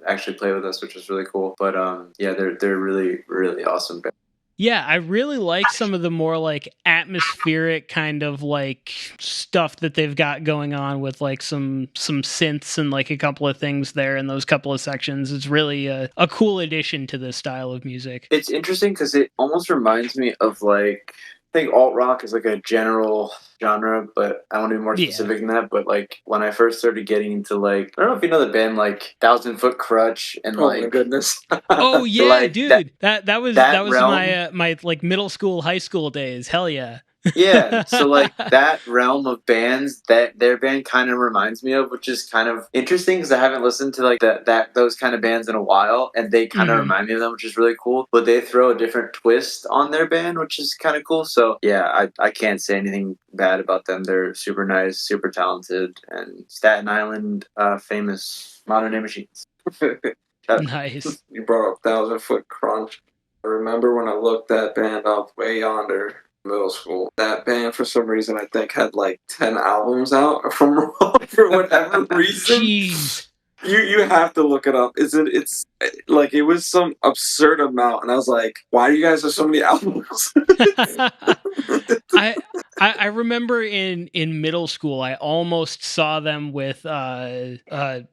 actually play with us, which was really cool. But yeah, they're really really awesome band. Yeah, I really like some of the more like atmospheric kind of like stuff that they've got going on with like some synths and like a couple of things there in those couple of sections. It's really a cool addition to this style of music. It's interesting because it almost reminds me of like, I think alt rock is like a general genre, but I want to be more specific than that. But like when I first started getting into like, I don't know if you know the band like 1,000-Foot Crutch and Oh like, my goodness. Oh yeah, like, dude. That was realm. my like middle school, high school days. Hell yeah. Yeah, so like that realm of bands that their band kind of reminds me of, which is kind of interesting because I haven't listened to like those kind of bands in a while, and they kind of remind me of them, which is really cool. But they throw a different twist on their band, which is kind of cool. So yeah, I can't say anything bad about them. They're super nice, super talented, and Staten Island famous Modern Day Machines. Nice. You brought up 1,000-Foot Crunch. I remember when I looked that band up way yonder. Middle school. That band, for some reason, I think had like 10 albums out for whatever reason. Jeez. You have to look it up. It's like it was some absurd amount, and I was like, why do you guys have so many albums? I remember in middle school I almost saw them with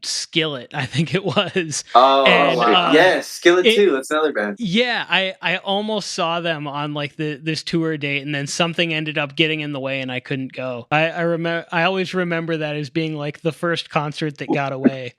Skillet, I think it was. Oh, and, wow. Yeah, Skillet too. That's another band. Yeah, I almost saw them on like this tour date, and then something ended up getting in the way, and I couldn't go. I remember. I always remember that as being like the first concert that got away.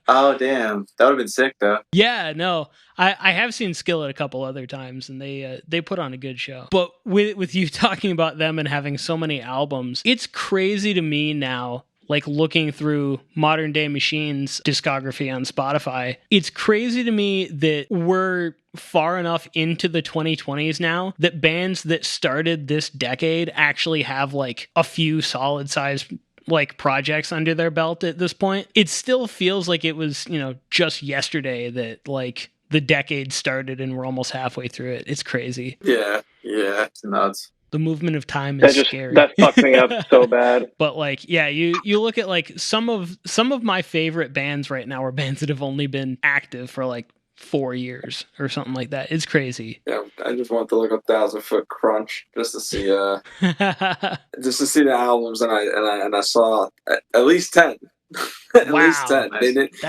Oh damn, that would have been sick though. Yeah, no, I have seen Skillet a couple other times, and they put on a good show. But with you talking about them and having so many albums, it's crazy to me now. Like looking through Modern Day Machines discography on Spotify, it's crazy to me that we're far enough into the 2020s now that bands that started this decade actually have like a few solid size like projects under their belt at this point. It still feels like it was, just yesterday that like the decade started and we're almost halfway through it. It's crazy. Yeah, it's nuts. The movement of time is scary. That fucked me up so bad. But like, yeah, you look at like some of my favorite bands right now are bands that have only been active for like 4 years or something like that. It's crazy. Yeah, I just want to look up 1,000-Foot Crunch just to see the albums, and I saw at least 10. At least 10.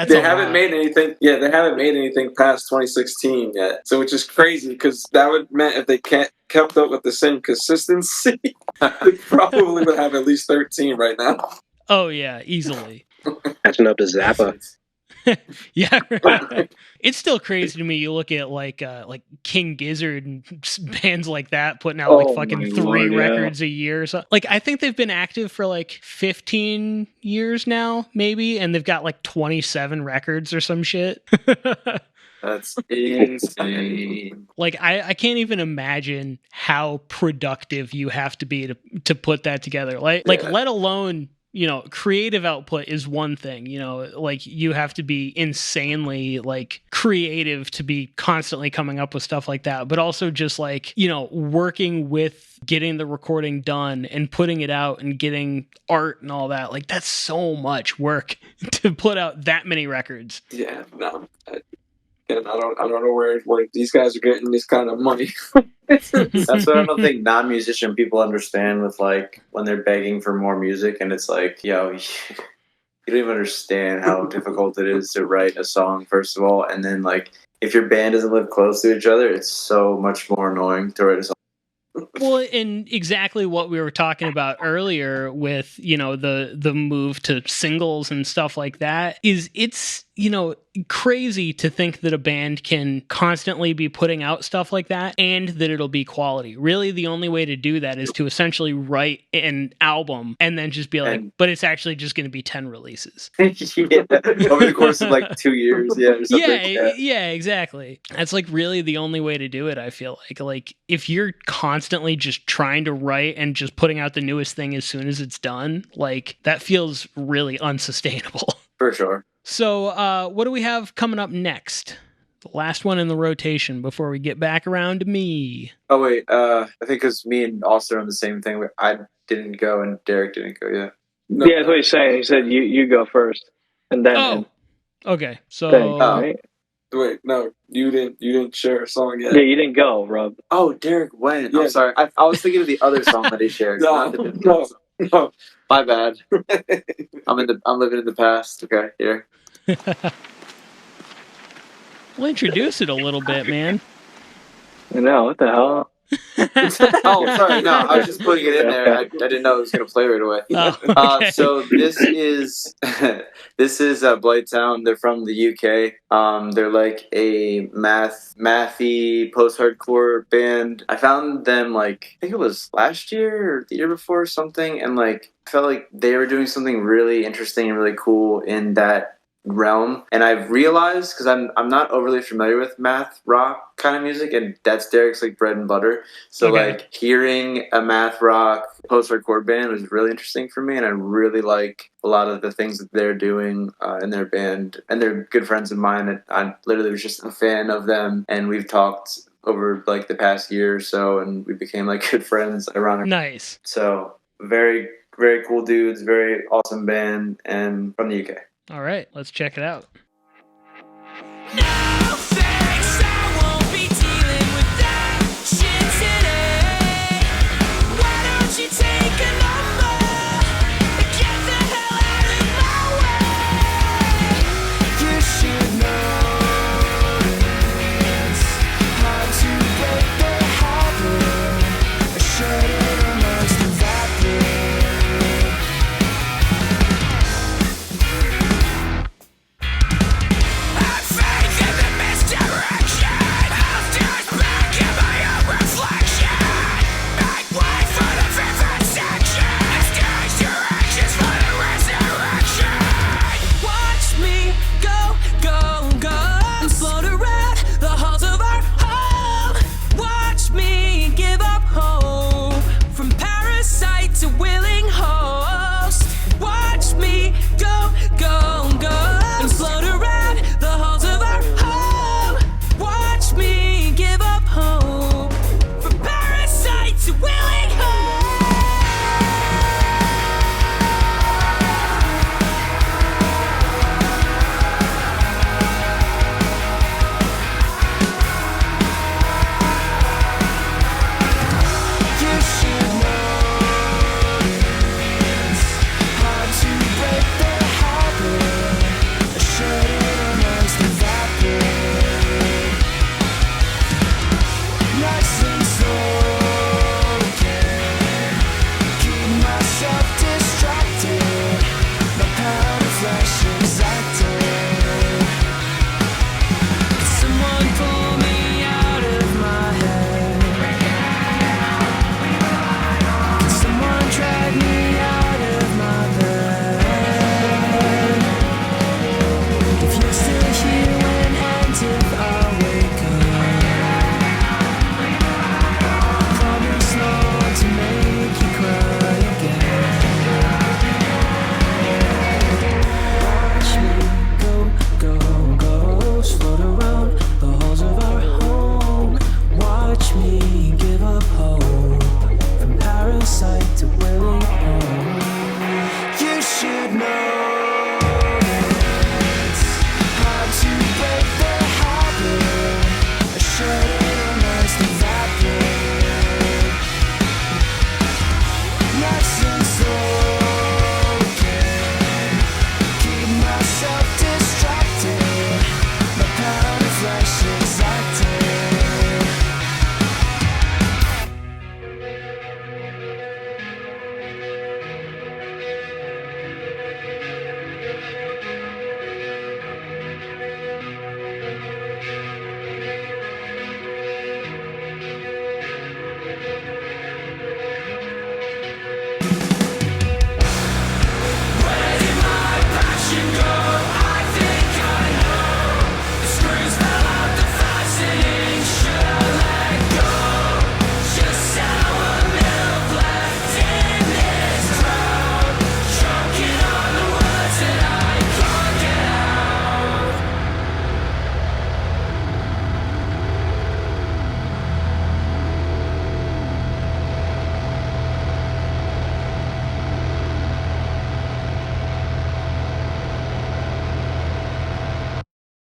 They haven't made anything. Yeah, they haven't made anything past 2016 yet. So which is crazy because that would meant if they kept up with the same consistency, they probably would have at least 13 right now. Oh yeah, easily. Catching up to Zappa. Yeah, it's still crazy to me. You look at like King Gizzard and bands like that putting out like fucking 3 records a year or something. Like I think they've been active for like 15 years now, maybe, and they've got like 27 records or some shit. That's insane. Like I can't even imagine how productive you have to be to put that together. Like let alone creative output is one thing, like you have to be insanely like creative to be constantly coming up with stuff like that, but also just like, working with getting the recording done and putting it out and getting art and all that. Like that's so much work to put out that many records. Yeah, no. I don't know where these guys are getting this kind of money. That's what I don't think non-musician people understand with like when they're begging for more music, and it's like, yo, you don't even understand how difficult it is to write a song, first of all, and then like if your band doesn't live close to each other, it's so much more annoying to write a song. Well, and exactly what we were talking about earlier with, the move to singles and stuff like that is it's crazy to think that a band can constantly be putting out stuff like that and that it'll be quality. Really, the only way to do that is to essentially write an album and then just be like, but it's actually just going to be 10 releases. Yeah, over the course of like 2 years. Yeah, or something. Yeah, exactly. That's like really the only way to do it, I feel like. Like, if you're constantly just trying to write and just putting out the newest thing as soon as it's done, like, that feels really unsustainable. For sure. So, what do we have coming up next? The last one in the rotation before we get back around to me. Oh, wait. I think because me and Austin are on the same thing. I didn't go and Derek didn't go yet. No. Yeah, that's what he's saying. He said you go first, and then. Oh, okay. So. Right? Wait, no, you didn't share a song yet. Yeah, you didn't go, Rob. Oh, Derek went. Yeah. I'm sorry. I was thinking of the other song that he shared. No. My bad. I'm living in the past. Okay, here. We'll introduce it a little bit, man. I know, what the hell? Oh, sorry. No, I was just putting it in there. I didn't know it was going to play right away. Oh, okay. So this is Blighttown. They're from the UK. They're like a mathy post-hardcore band. I found them like, I think it was last year or the year before or something, and like felt like they were doing something really interesting and really cool in that realm. And I've realized, because I'm not overly familiar with math rock kind of music, and that's Derek's like bread and butter, so Okay. like hearing a math rock post-hardcore band was really interesting for me, and I really like a lot of the things that they're doing in their band, and they're good friends of mine, and I literally was just a fan of them, and we've talked over like the past year or so, and we became like good friends around. Nice. So very, very cool dudes, very awesome band, and from the UK. All right, let's check it out. No thanks, I won't be dealing with that shit today. Why don't you take a number and get the hell out of my way? You should know it's hard to break the habit. Shut it amongst the vapid.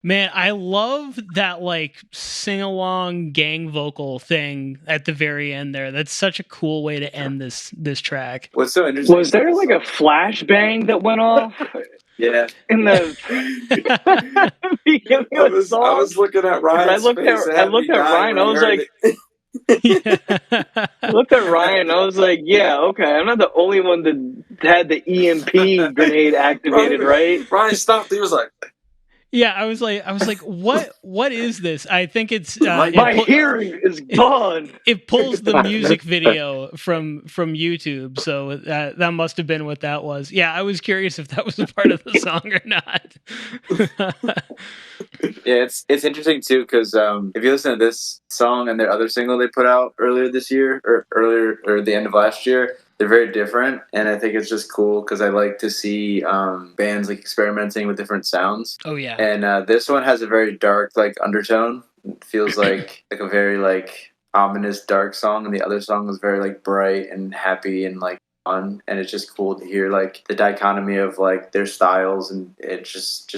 Man, I love that like sing-along gang vocal thing at the very end there. That's such a cool way to end this track. What's so interesting? Was there like a flashbang that went off Yeah. in the beginning I of the song? was looking at Ryan's face. I looked at Ryan. I was like, I looked at Ryan. I was like, yeah, okay. I'm not the only one that had the EMP grenade activated, right? Ryan stopped. He was like, Yeah, I was like, what is this? I think it's my hearing is gone. It pulls the music video from YouTube, so that must have been what that was. Yeah, I was curious if that was a part of the song or not. Yeah, it's interesting too because if you listen to this song and their other single they put out earlier this year or the end of last year, they're very different, and I think it's just cool because I like to see bands like experimenting with different sounds. Oh yeah, and this one has a very dark like undertone. It feels like a very like ominous dark song, and the other song was very like bright and happy and like fun, and it's just cool to hear like the dichotomy of like their styles, and it's just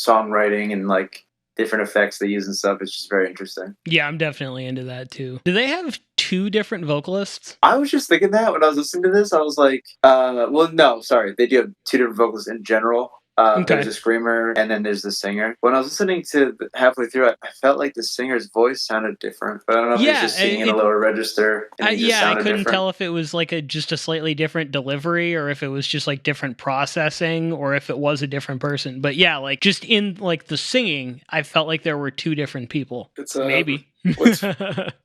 songwriting and like different effects they use and stuff. It's just very interesting. Yeah, I'm definitely into that too. Do they have two different vocalists? I was just thinking that when I was listening to this, I was like, well, no, sorry. They do have two different vocalists in general. Okay. There's a screamer and then there's the singer. When I was listening to halfway through, I felt like the singer's voice sounded different. But I don't know if he's just singing in a lower register. And I couldn't tell if it was like just a slightly different delivery or if it was just like different processing or if it was a different person. But yeah, like just in like the singing, I felt like there were two different people. it's Maybe.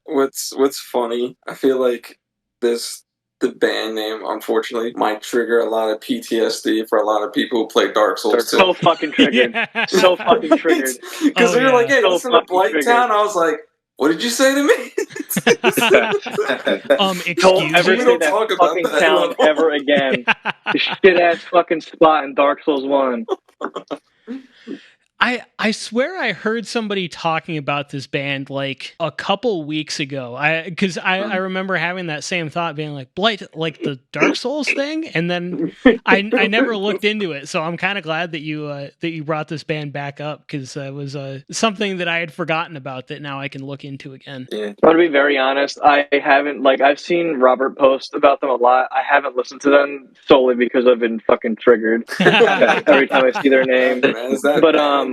What's funny? I feel like the band name, unfortunately, might trigger a lot of PTSD for a lot of people who play Dark Souls. They're so fucking triggered. Yeah. So fucking triggered. Because we were like, hey, So listen to fucking Blight triggered. Town. I was like, what did you say to me? Don't Excuse ever me. say don't that talk about fucking that town anymore. ever again. The shit ass fucking spot in Dark Souls 1. I swear I heard somebody talking about this band like a couple weeks ago. I remember having that same thought, being like, Blight, like the Dark Souls thing, and then I never looked into it. So I'm kind of glad that you brought this band back up because it was something that I had forgotten about that now I can look into again. Yeah. I'm gonna be very honest. I haven't I've seen Robert post about them a lot. I haven't listened to them solely because I've been fucking triggered every time I see their name. Man, is that But, band name?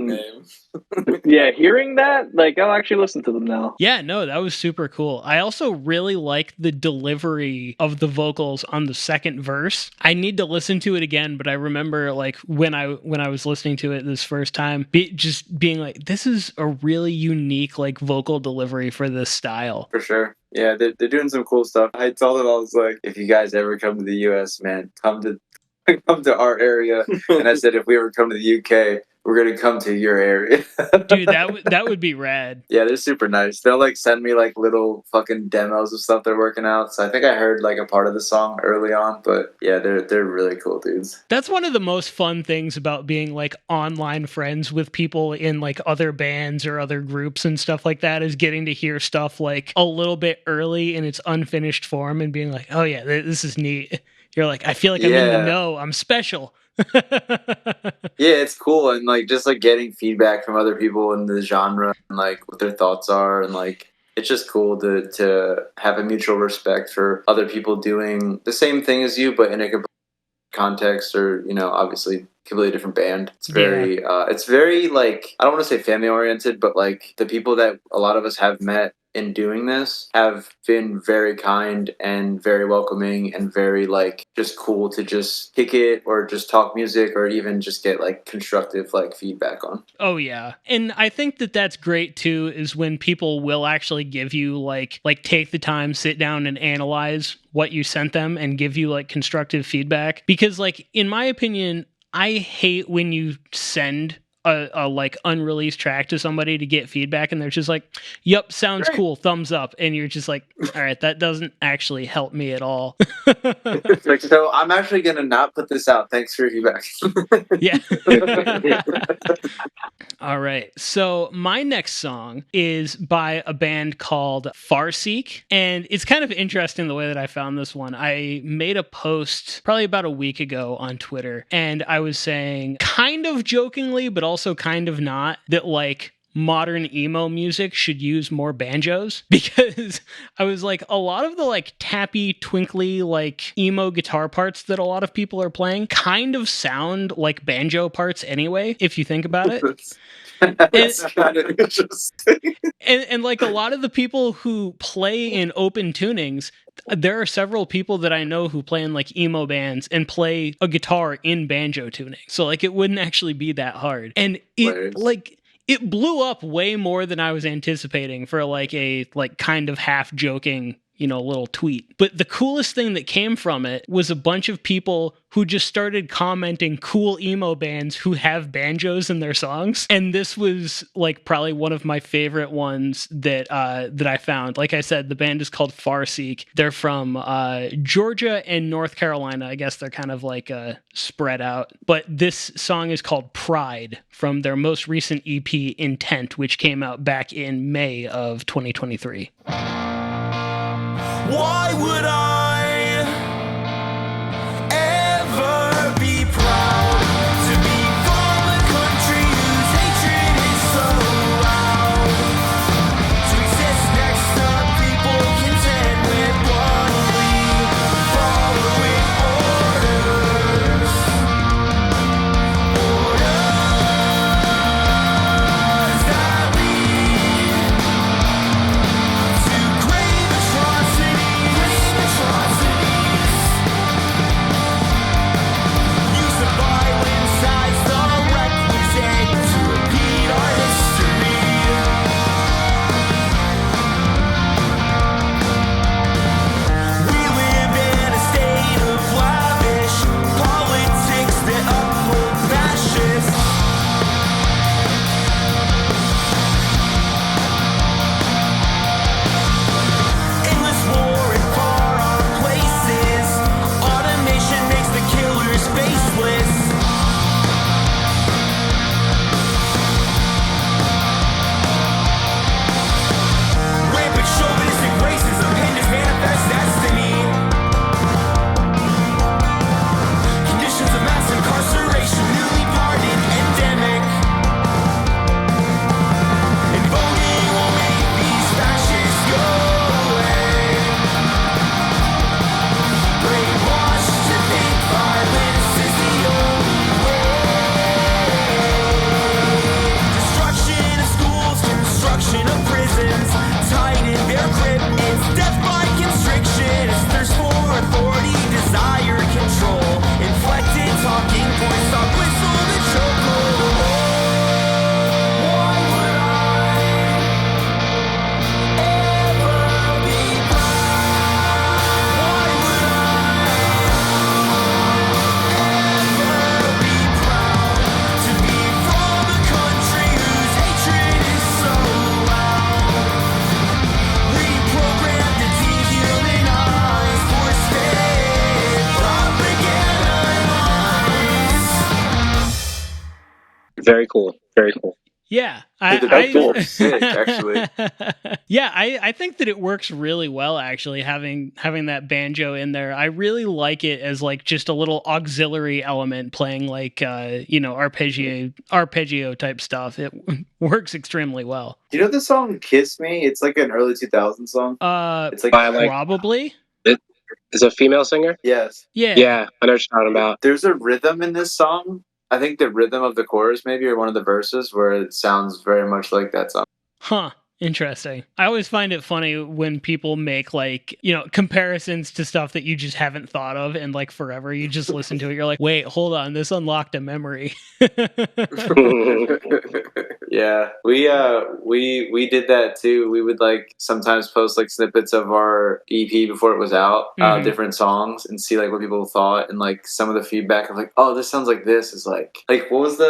Yeah, hearing that, I'll actually listen to them now. Yeah, no, that was super cool. I also really like the delivery of the vocals on the second verse. I need to listen to it again, but I remember like when I was listening to it this first time, just being like, this is a really unique like vocal delivery for this style. For sure. Yeah, they're doing some cool stuff. I told them, I was like, if you guys ever come to the US, man, come to our area. And I said, if we ever come to the UK, we're gonna come to your area. Dude, that would be rad. Yeah, they're super nice. They'll like send me like little fucking demos of stuff they're working out. So I think I heard like a part of the song early on, but yeah, they're really cool dudes. That's one of the most fun things about being like online friends with people in like other bands or other groups and stuff like that, is getting to hear stuff like a little bit early in its unfinished form and being like, oh yeah, this is neat. You're like, I feel like I'm in the know. I'm special. Yeah, it's cool, and like just like getting feedback from other people in the genre and like what their thoughts are, and like it's just cool to have a mutual respect for other people doing the same thing as you, but in a complete context, or obviously completely different band. It's very like, I don't want to say family oriented, but like the people that a lot of us have met in doing this have been very kind and very welcoming and very like just cool to just kick it or just talk music or even just get like constructive like feedback on. Oh yeah. And I think that that's great too, is when people will actually give you like take the time, sit down and analyze what you sent them and give you like constructive feedback. Because like, in my opinion, I hate when you send a like unreleased track to somebody to get feedback and they're just like, yep, sounds cool, thumbs up, and you're just like, all right, that doesn't actually help me at all. It's like, so I'm actually gonna not put this out, thanks for your feedback. Yeah. All right, so my next song is by a band called Fauxtrot, and it's kind of interesting the way that I found this one. I made a post probably about a week ago on Twitter, and I was saying, kind of jokingly but also kind of not, that like modern emo music should use more banjos, because I was like, a lot of the like tappy, twinkly, like emo guitar parts that a lot of people are playing kind of sound like banjo parts anyway, if you think about it. That's kind of interesting. And like a lot of the people who play in open tunings, there are several people that I know who play in like emo bands and play a guitar in banjo tuning. So like it wouldn't actually be that hard. And it like it blew up way more than I was anticipating for like a like kind of half joking, you know, little tweet. But the coolest thing that came from it was a bunch of people who just started commenting cool emo bands who have banjos in their songs. And this was like probably one of my favorite ones that that I found. Like I said, the band is called Fauxtrot. They're from Georgia and North Carolina. I guess they're kind of like spread out. But this song is called Pride from their most recent EP, Intent, which came out back in May of 2023. Why would I ever be proud to be from a country whose hatred is so loud? To exist next to people content with blindly following orders. Orders that lead to grave atrocities. Use of violence as the requisite to repeat our history. We live in a state of lavish politics that uphold fascists. Endless war in far-off places. Automation makes the killers faceless. Rampant chauvinistic racism hinders manifest destiny. Conditions of mass incarceration, newly pardoned, endemic. And voting will make these fascists go away. Brainwashed to think violence is the only way. Destruction of schools, construction of prisons, tighten their grip. It's death by constriction. It's thirst for authority, desire, control. Inflected talking points, stop, whistle, the chokehold. Why would I ever be proud? Why would I ever be proud to be from a country whose hatred is so loud? Reprogrammed to dehumanize, force-fed propaganda lies. Very cool. Very cool. Yeah, That's cool. Sick, actually. Yeah, I think that it works really well actually having that banjo in there. I really like it as like just a little auxiliary element playing like you know, arpeggio type stuff. It works extremely well. You know the song "Kiss Me"? It's like an early 2000s song. It's like, By, like- Probably. Is it a female singer? yes. Yeah. Yeah, I know what you're talking about. There's a rhythm in this song. I think the rhythm of the chorus maybe, or one of the verses, where it sounds very much like that song. Huh. Interesting. I always find it funny when people make like, you know, comparisons to stuff that you just haven't thought of and like forever you just listen to it. You're like, wait, hold on, this unlocked a memory. Yeah, we did that too. We would like sometimes post like snippets of our EP before it was out, Mhm. different songs, and see like what people thought, and like some of the feedback of like, oh, this sounds like this is like what was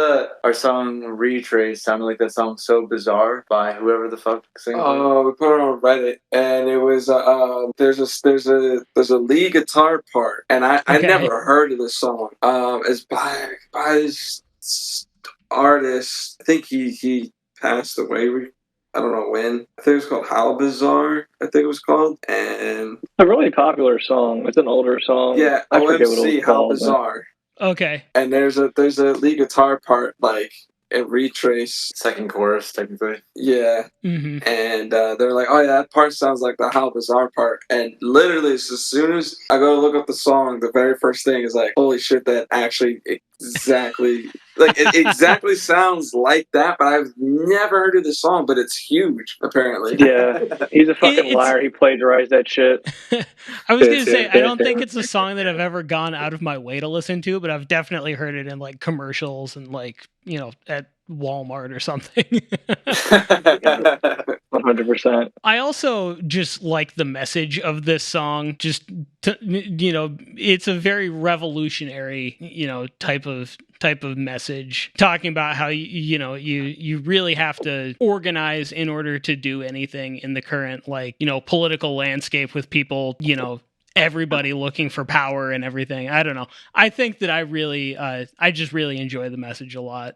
our song Retrace sounded like that song So Bizarre by whoever the fuck sings it. Oh, we put it on Reddit, and it was there's a lead guitar part, and I Okay. never heard of this song. It's by this artist. I think he passed away. I don't know when. I think it was called How Bizarre. I think it was called, and A really popular song. It's an older song. yeah, I forget what it OMC was How called. Bizarre. Okay. And there's a lead guitar part like and Retrace. Second chorus, technically. Yeah. Mm-hmm. And they're like, oh yeah, that part sounds like the How Bizarre part. And literally, as soon as I go to look up the song, the very first thing is like, holy shit, that actually exactly, like, it exactly sounds like that, but I've never heard of the song, but it's huge, apparently. Yeah, he's a fucking liar. He plagiarized that shit. I was going to say, I don't think it's a song that I've ever gone out of my way to listen to, but I've definitely heard it in like commercials and like, you know, at Walmart or something. 100%. I also just like the message of this song. Just to, you know, it's a very revolutionary, you know, type of message, talking about how you really have to organize in order to do anything in the current, like, you know, political landscape with people, you know, everybody looking for power and everything. I don't know. I think that I just really enjoy the message a lot.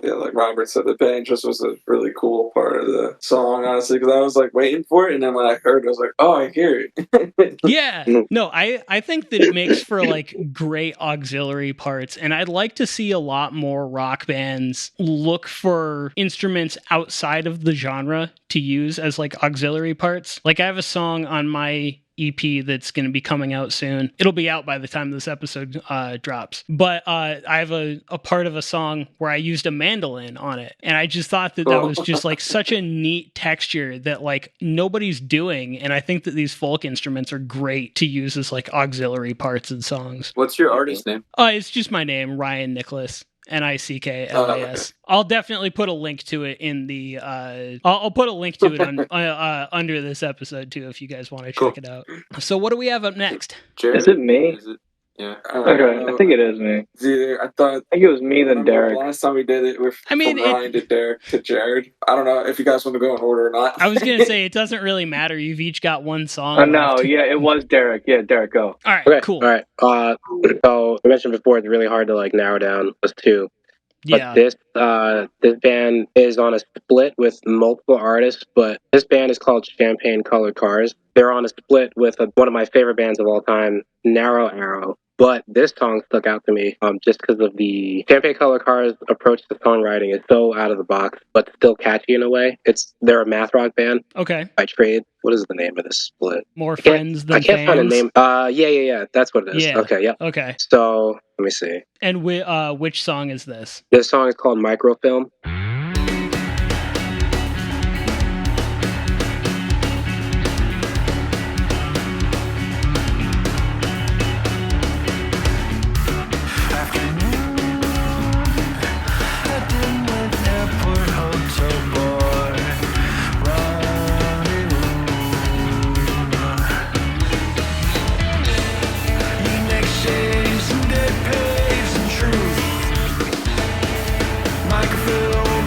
Yeah, like Robert said, the band just was a really cool part of the song, honestly, because I was like waiting for it, and then when I heard it, I was like, oh, I hear it. Yeah. No, I think that it makes for like great auxiliary parts, and I'd like to see a lot more rock bands look for instruments outside of the genre to use as like auxiliary parts. Like, I have a song on my EP that's going to be coming out soon. It'll be out by the time this episode drops. But I have a part of a song where I used a mandolin on it. And I just thought that was just like such a neat texture that like nobody's doing. And I think that these folk instruments are great to use as like auxiliary parts in songs. What's your artist name? It's just my name, Ryan Nicholas. Nicklas. I'll definitely put a link to it in the I'll put a link to it on under this episode too, if you guys want to check it out. So what do we have up next? Jared? Is it me? Yeah. Okay, I think it is me. I think it was me then Derek. Last time we did it with from Ryan to Derek to Jared. I don't know if you guys want to go in order or not. I was gonna say it doesn't really matter. You've each got one song. No, yeah, it was Derek. Yeah, Derek, go. All right, okay, cool. All right. So I mentioned before, it's really hard to like narrow down those two. But this band is on a split with multiple artists, but this band is called Champagne Colored Cars. They're on a split with one of my favorite bands of all time, Narrow Arrow. But this song stuck out to me just because of the Champagne Colored Cars' approach to songwriting is so out of the box, but still catchy in a way. They're a math rock band. Okay. By trade. What is the name of this split? More Friends Than Fans? I can't find a name. Yeah. That's what it is. Yeah. Okay, yeah. Okay. So, let me see. And which song is this? This song is called Microfilm. Microfilm.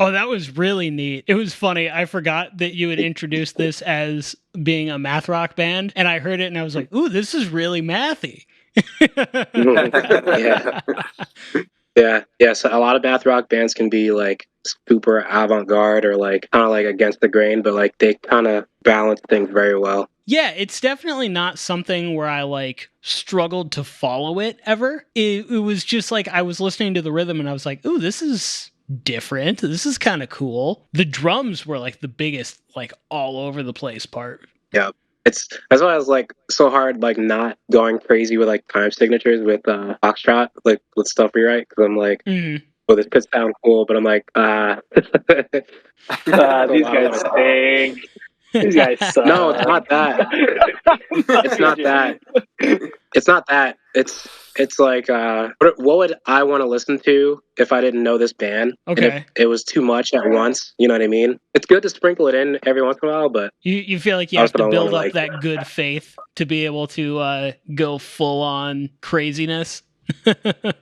Oh, that was really neat. It was funny. I forgot that you had introduced this as being a math rock band, and I heard it and I was like, ooh, this is really mathy. Yeah. So a lot of math rock bands can be like super avant-garde or like kind of like against the grain, but like they kind of balance things very well. Yeah, it's definitely not something where I like struggled to follow it ever. It was just like I was listening to the rhythm and I was like, ooh, this is different. This is kind of cool. The drums were like the biggest, like all over the place part. Yeah. That's why I was like so hard, like not going crazy with like time signatures with Fauxtrot, like with stuff we write, because I'm like, well, this could sound cool, but I'm like, these guys stink. These guys suck. No, it's not that. It's not that. It's not that. It's like, what would I want to listen to if I didn't know this band? Okay. And if it was too much at once, you know what I mean? It's good to sprinkle it in every once in a while, but you feel like you have to build up that good faith to be able to go full on craziness.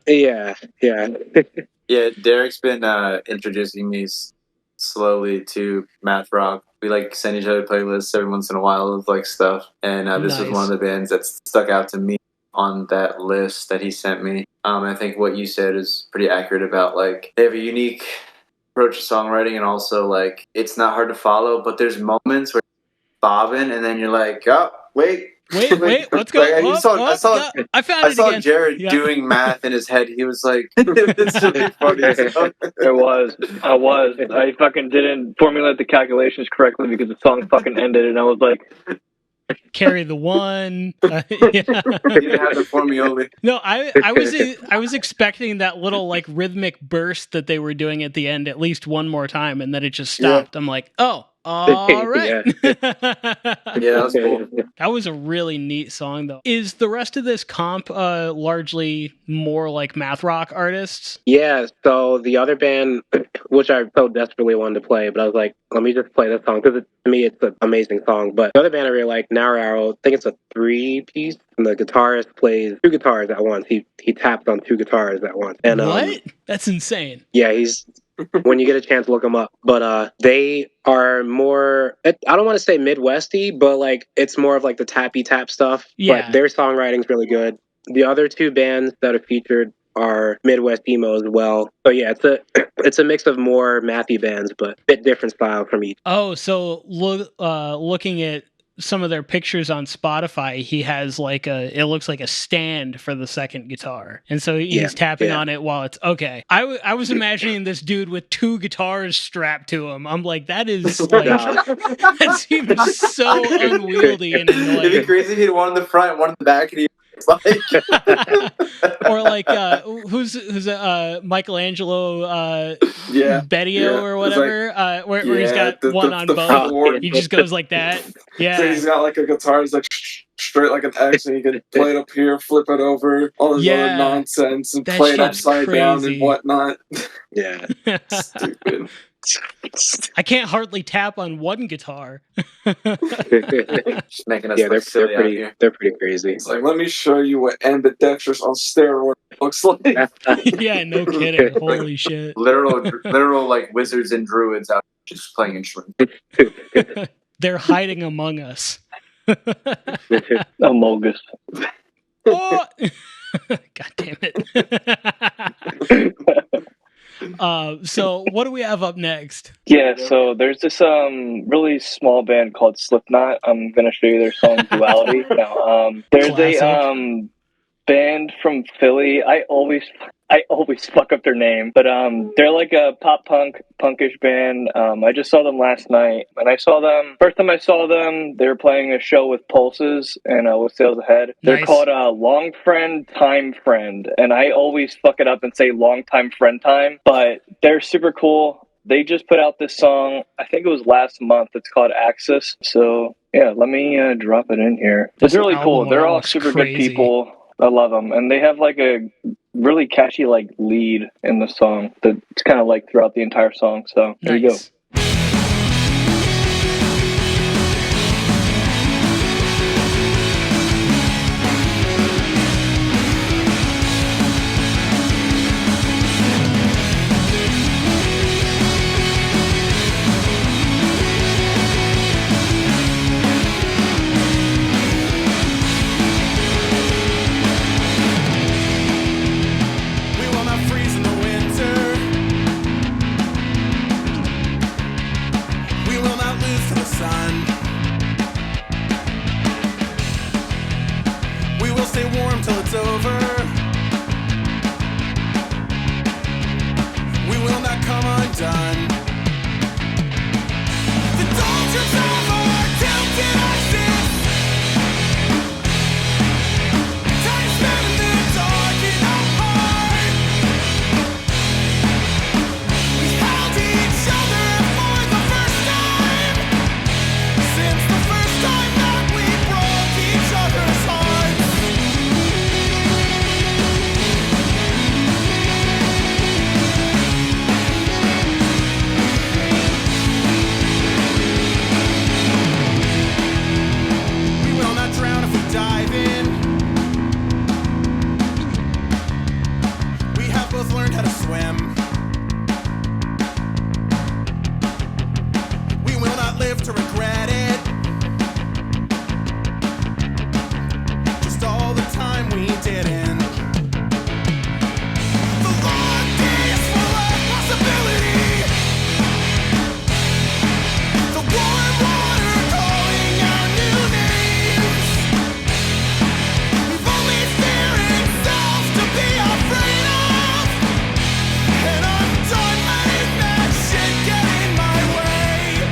Yeah. Yeah, Derek's been introducing me slowly to math rock. We like send each other playlists every once in a while of like stuff, and this was one of the bands that stuck out to me on that list that he sent me. I think what you said is pretty accurate about like they have a unique approach to songwriting, and also like it's not hard to follow, but there's moments where you're bobbing and then you're like, oh wait, what's going on? I saw Jared Yeah. doing math in his head. He was like, it's really funny. I fucking didn't formulate the calculations correctly because the song fucking ended, and I was like, carry the one. Yeah. You didn't have the formula. No, I was expecting that little like rhythmic burst that they were doing at the end at least one more time, and then it just stopped. I'm like, oh, all right. Yeah, that was cool. That was a really neat song, though. Is the rest of this comp largely more like math rock artists? Yeah, so the other band, which I so desperately wanted to play, but I was like, let me just play this song, because to me it's an amazing song. But the other band I really like, Now Arrow, I think it's a 3-piece, and the guitarist plays 2 guitars at once. He taps on 2 guitars at once. And what? That's insane. Yeah, he's... when you get a chance, look them up. But they are more, I don't want to say Midwesty, but like it's more of like the tappy tap stuff. Yeah. But their songwriting's really good. The other 2 bands that are featured are Midwest emo as well. So yeah, it's a mix of more mathy bands, but a bit different style from each. Oh, so looking at some of their pictures on Spotify, he has like it looks like a stand for the second guitar, and so he's tapping on it while it's okay. I was imagining this dude with 2 guitars strapped to him. I'm like, that is like that seems so unwieldy and annoying. It'd be crazy if he had one in the front, one in the back, and he like or like who's Michelangelo Bedio or whatever, like, where he's got one on both. He just goes like that. Yeah. So he's got like a guitar, he's like straight like an X, and he can play it up here, flip it over, all this other nonsense, and play it upside down and whatnot. Yeah. Stupid. I can't hardly tap on one guitar. Just making us they're pretty crazy. It's like, let me show you what ambidextrous on steroids looks like. Yeah, no kidding. Holy shit. Literal like wizards and druids out just playing instruments. They're hiding among us. Amogus. Oh! God damn it. So what do we have up next? Yeah, so there's this really small band called Slipknot. I'm gonna show you their song Duality. Now, there's Classic. a band from Philly. I always fuck up their name, but they're like a pop punkish band. I just saw them last night, and first time I saw them, they were playing a show with Pulses and with Sales Ahead. They're Nice. called Long Friend Time Friend, and I always fuck it up and say Long Time Friend Time, but they're super cool. They just put out this song, I think it was last month. It's called Axis. So yeah, let me drop it in here. It's really cool. They're all super good people. I love them, and they have like a really catchy like lead in the song that's kind of like throughout the entire song. So there you go. Nice. it's over. We will not come undone. The doldrums of our tilted axis, time spent in the dark and apart. We held each other for the first time since the first time that we broke each other's hearts. We will not drown if we dive in. We have both learned how to swim. We will not live to regret it. Just all the time we didn't. The long days full of possibility. The warm water calling our new names. We've only fear itself to be afraid of. And I'm done letting that shit get in my way.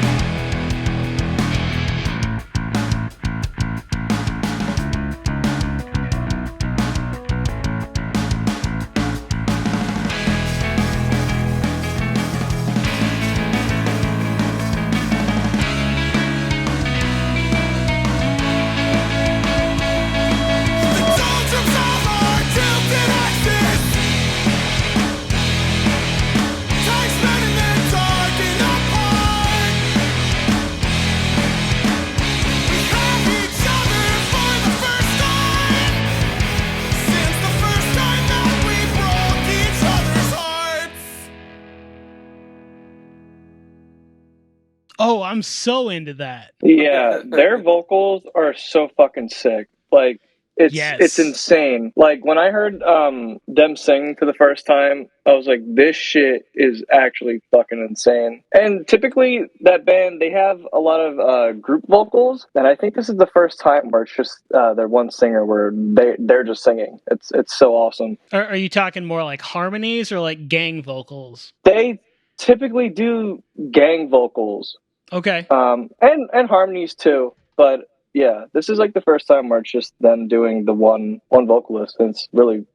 The doldrums of our tilted axis, time spent in the dark and apart. We have each other for the first time since the first time that we broke each other's hearts. Oh, I'm so into that. Yeah, their vocals are so fucking sick. Like it's Yes. insane. Like when I heard them sing for the first time, I was like, this shit is actually fucking insane. And typically that band, they have a lot of group vocals, and I think this is the first time where it's just their one singer where they're just singing. It's so awesome. Are you talking more like harmonies or like gang vocals? They typically do gang vocals. Okay. And harmonies too. But yeah, this is like the first time where it's just them doing the one vocalist, and it's really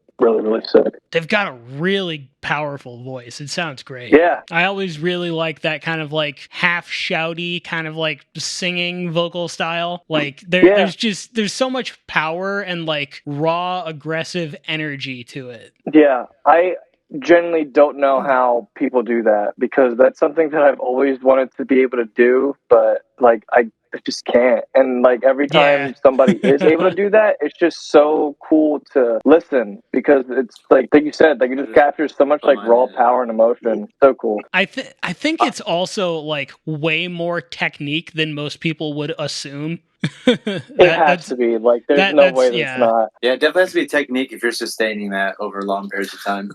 sick. They've got a really powerful voice. It sounds great. Yeah, I always really like that kind of like half shouty kind of like singing vocal style. Like there's so much power and like raw aggressive energy to it. yeah. I genuinely don't know how people do that, because that's something that I've always wanted to be able to do, but like I just can't. And like every time somebody is able to do that, it's just so cool to listen, because it's like you said, like it just captures so much like raw power and emotion. So cool. I think it's also like way more technique than most people would assume. It has to be. Like there's no way that's not. Yeah, it definitely has to be technique if you're sustaining that over long periods of time.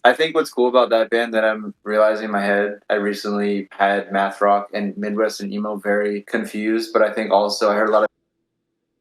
I think what's cool about that band that I'm realizing in my head, I recently had math rock and Midwestern emo very confused, but I think also I heard a lot of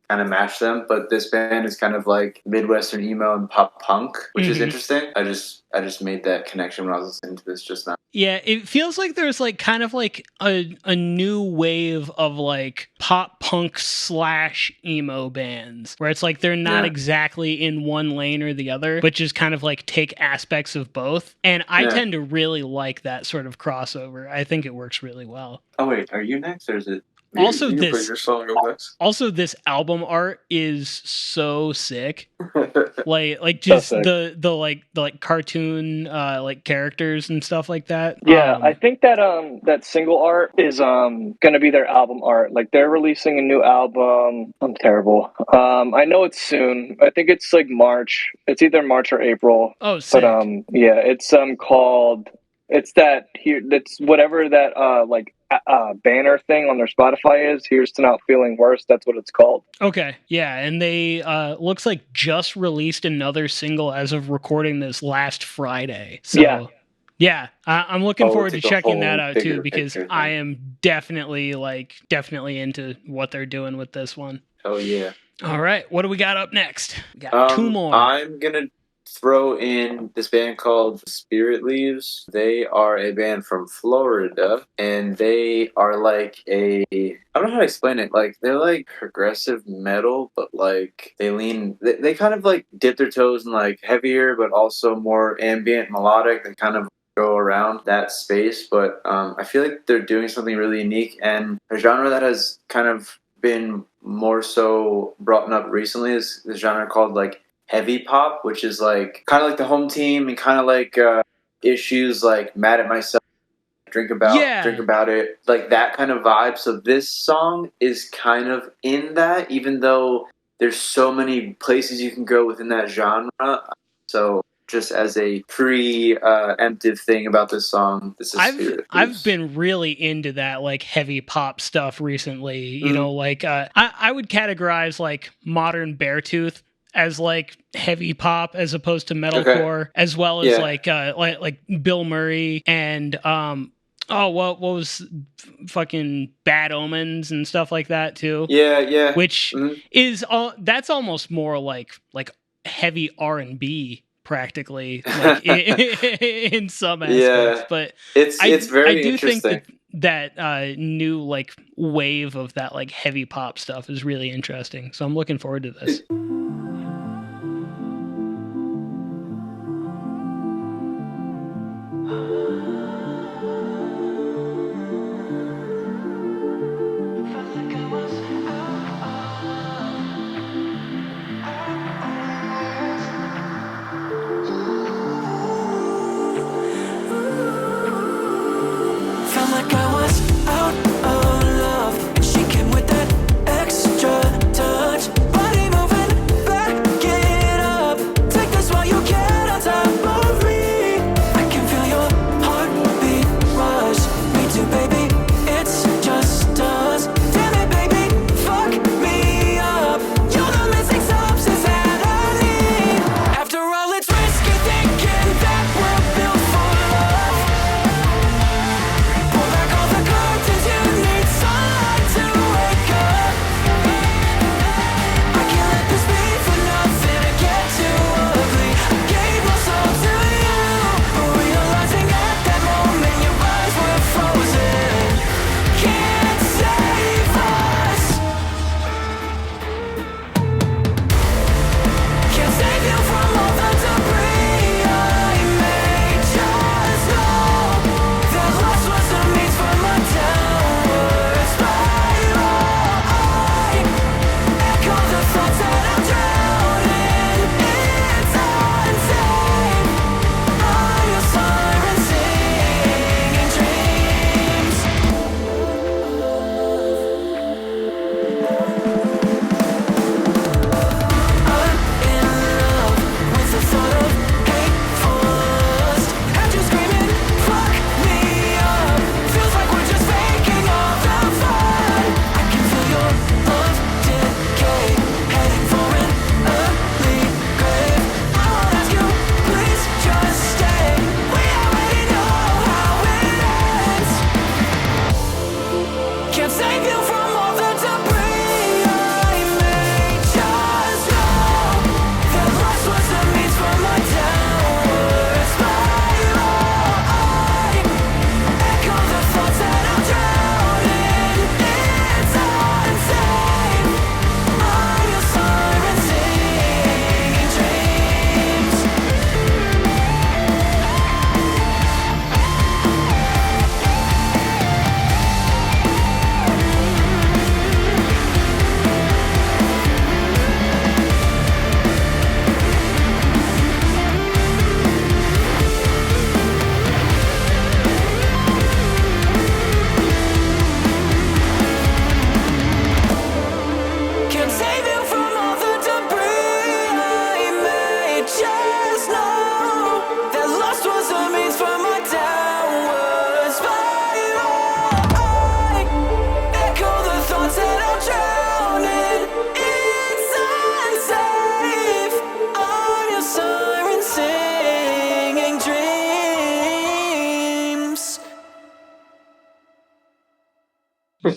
kind of match them, but this band is kind of like Midwestern emo and pop punk, which is interesting. I just made that connection when I was listening to this just now. Yeah, it feels like there's like kind of like a new wave of like pop punk / emo bands where it's like they're not exactly in one lane or the other, but just kind of like take aspects of both. And I tend to really like that sort of crossover. I think it works really well. Oh wait, are you next or is it? Also, you put your song up next. Also, this album art is so sick. like just so the cartoon like characters and stuff like that. Yeah, I think that that single art is gonna be their album art. Like they're releasing a new album. I'm terrible. I know it's soon. I think it's like March. It's either March or April. Oh, sick. But yeah, it's called. It's that here. That's whatever that like banner thing on their Spotify is. Here's to Not Feeling Worse. That's what it's called. Okay, yeah, and they looks like just released another single as of recording this last Friday. So yeah, I'm looking forward to checking that out too, because I am definitely into what they're doing with this one. Oh yeah. All right, what do we got up next? We got two more. I'm gonna throw in this band called Spirit Leaves. They are a band from Florida, and they are like I don't know how to explain it. Like, they're like progressive metal, but like they kind of like dip their toes in like heavier, but also more ambient melodic. They kind of go around that space, but I feel like they're doing something really unique, and a genre that has kind of been more so brought up recently is the genre called like heavy pop, which is like kind of like the Home Team and kind of like issues like Mad at Myself, drink about it, like that kind of vibe. So this song is kind of in that, even though there's so many places you can go within that genre. So just as a preemptive thing about this song, this is Spirit Leaves. I've been really into that like heavy pop stuff recently. You know, like I would categorize like modern Beartooth as like heavy pop as opposed to metalcore, as well as like Bill Murray and what was fucking Bad Omens and stuff like that too. Yeah. Which is that's almost more like heavy R&B practically, like in some aspects. But it's very I do interesting. think that new like wave of that like heavy pop stuff is really interesting. So I'm looking forward to this.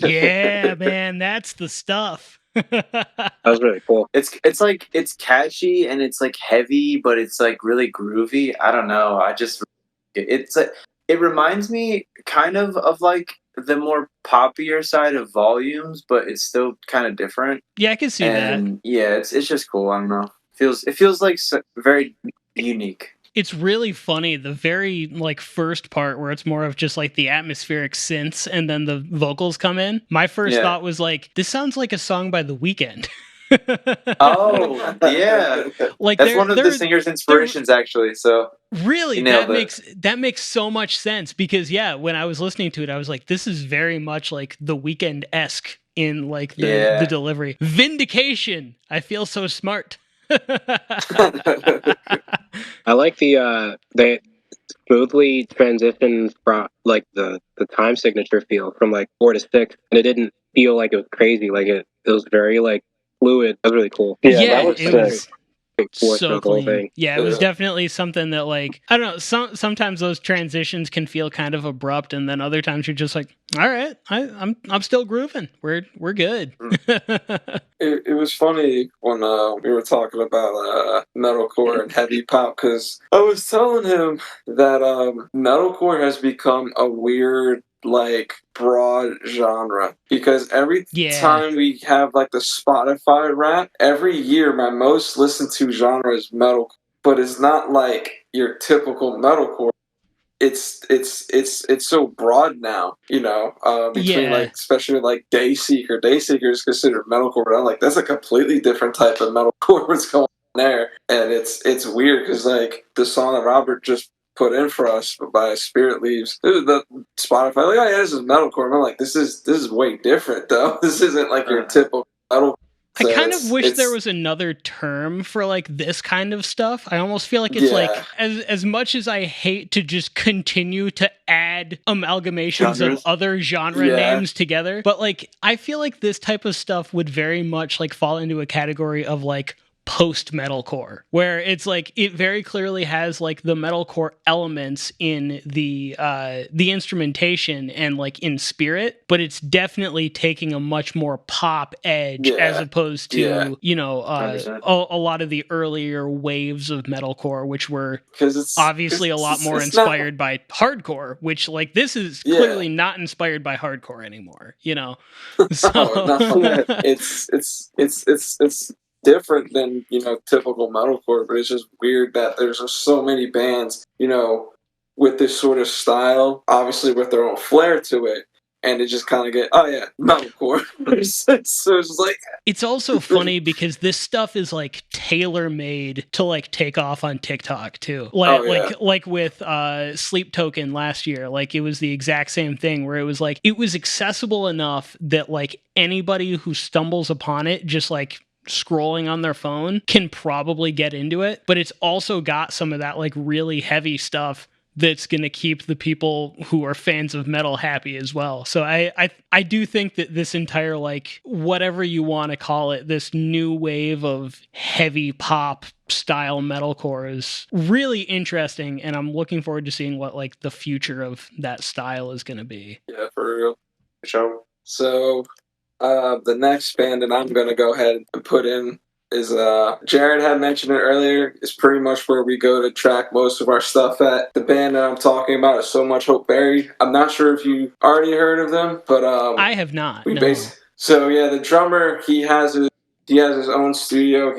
Yeah, man, that's the stuff. That was really cool. It's like it's catchy and it's like heavy, but it's like really groovy. I don't know. It reminds me kind of like the more poppier side of Volumes, but it's still kind of different. Yeah, I can see that. Yeah, it's just cool. I don't know. It feels like very unique. It's really funny, the very like first part where it's more of just like the atmospheric synths and then the vocals come in. My first thought was like, this sounds like a song by The Weeknd. Oh, yeah. Like that's one of the singer's inspirations, actually. So really, that makes so much sense because when I was listening to it, I was like, this is very much like The Weeknd-esque in like the delivery. Vindication. I feel so smart. I like they smoothly transitioned from like the time signature feel from like 4 to 6, and it didn't feel like it was crazy. Like it was very like fluid. That was really cool. Yeah, that was so clean. Yeah, it was definitely something that like I don't know. Sometimes those transitions can feel kind of abrupt, and then other times you're just like, all right, I'm still grooving. We're good. It was funny when we were talking about metalcore and heavy pop because I was telling him that metalcore has become a weird like broad genre because every time we have like the Spotify rap, every year my most listened to genre is metalcore, but it's not like your typical metalcore. It's so broad now, you know, between like especially like Dayseeker. Dayseeker is considered metalcore, but I'm like that's a completely different type of metalcore what's going on there, and it's weird because like the song that Robert just put in for us by Spirit Leaves, the Spotify, like, oh yeah, this is metalcore. And I'm like, this is way different though. This isn't like your typical metal. So I kind of wish there was another term for like this kind of stuff. I almost feel like it's like as much as I hate to just continue to add amalgamations of other genre names together, but like I feel like this type of stuff would very much like fall into a category of like post-metalcore, where it's like it very clearly has like the metalcore elements in the instrumentation and like in spirit, but it's definitely taking a much more pop edge as opposed to you know a lot of the earlier waves of metalcore, which were obviously a lot more inspired by hardcore, which like this is clearly not inspired by hardcore anymore, you know. So it's different than, you know, typical metalcore, but it's just weird that there's just so many bands, you know, with this sort of style, obviously with their own flair to it, and it just kind of get, metalcore. So it's like it's also funny because this stuff is like tailor made to like take off on TikTok too. Like with Sleep Token last year, like it was the exact same thing where it was like it was accessible enough that like anybody who stumbles upon it just like scrolling on their phone can probably get into it, but it's also got some of that like really heavy stuff that's going to keep the people who are fans of metal happy as well. So I do think that this entire like whatever you want to call it, this new wave of heavy pop style metalcore is really interesting, and I'm looking forward to seeing what like the future of that style is going to be. Yeah, for real. So the next band that I'm going to go ahead and put in is, Jared had mentioned it earlier, is pretty much where we go to track most of our stuff at. The band that I'm talking about is So Much Hope Buried. I'm not sure if you already heard of them, but I have not. So yeah, the drummer, he has his own studio.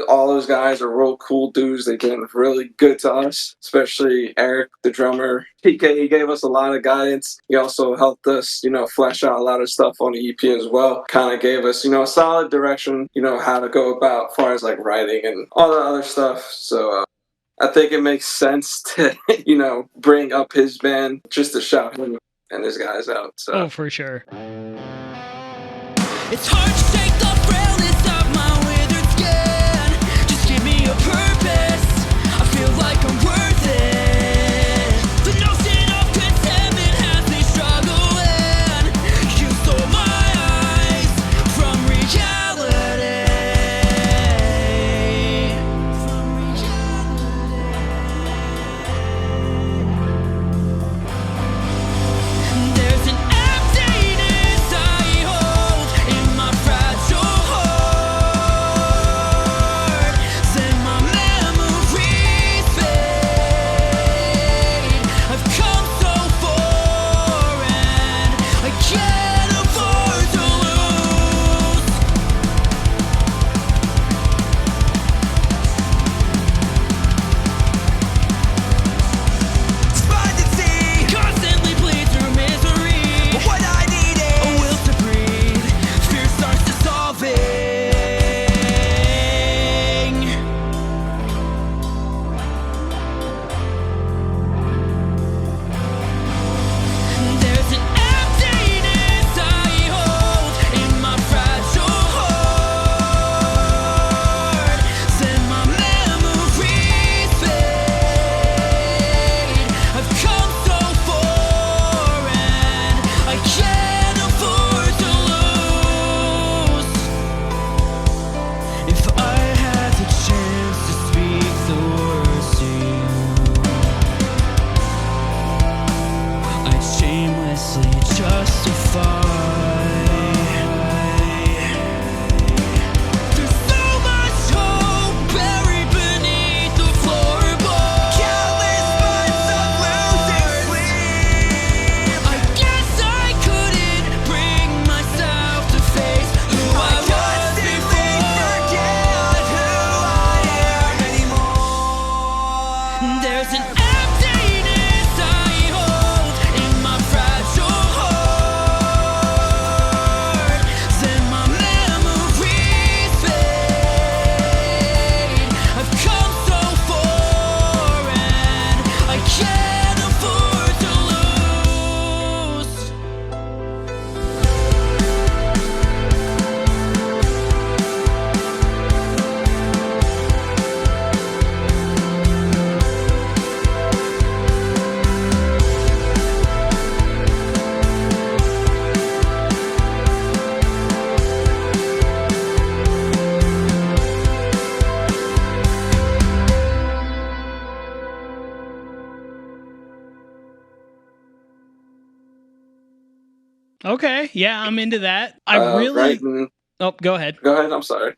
All those guys are real cool dudes. They've been really good to us, especially Eric, the drummer. He gave us a lot of guidance. He also helped us, you know, flesh out a lot of stuff on the EP as well. Kind of gave us, you know, a solid direction, you know, how to go about as far as like writing and all the other stuff. So I think it makes sense to, you know, bring up his band just to shout him and his guys out. So. Oh, for sure. It's hard to shake the frailness of my withered skin. Just give me a purpose. I feel like I'm worth it. The notion of contentment has me struggling. You stole my eyes from reality. There's an emptiness I hold in my fragile Okay, yeah, I'm into that. I really. Oh, go ahead. Go ahead. I'm sorry.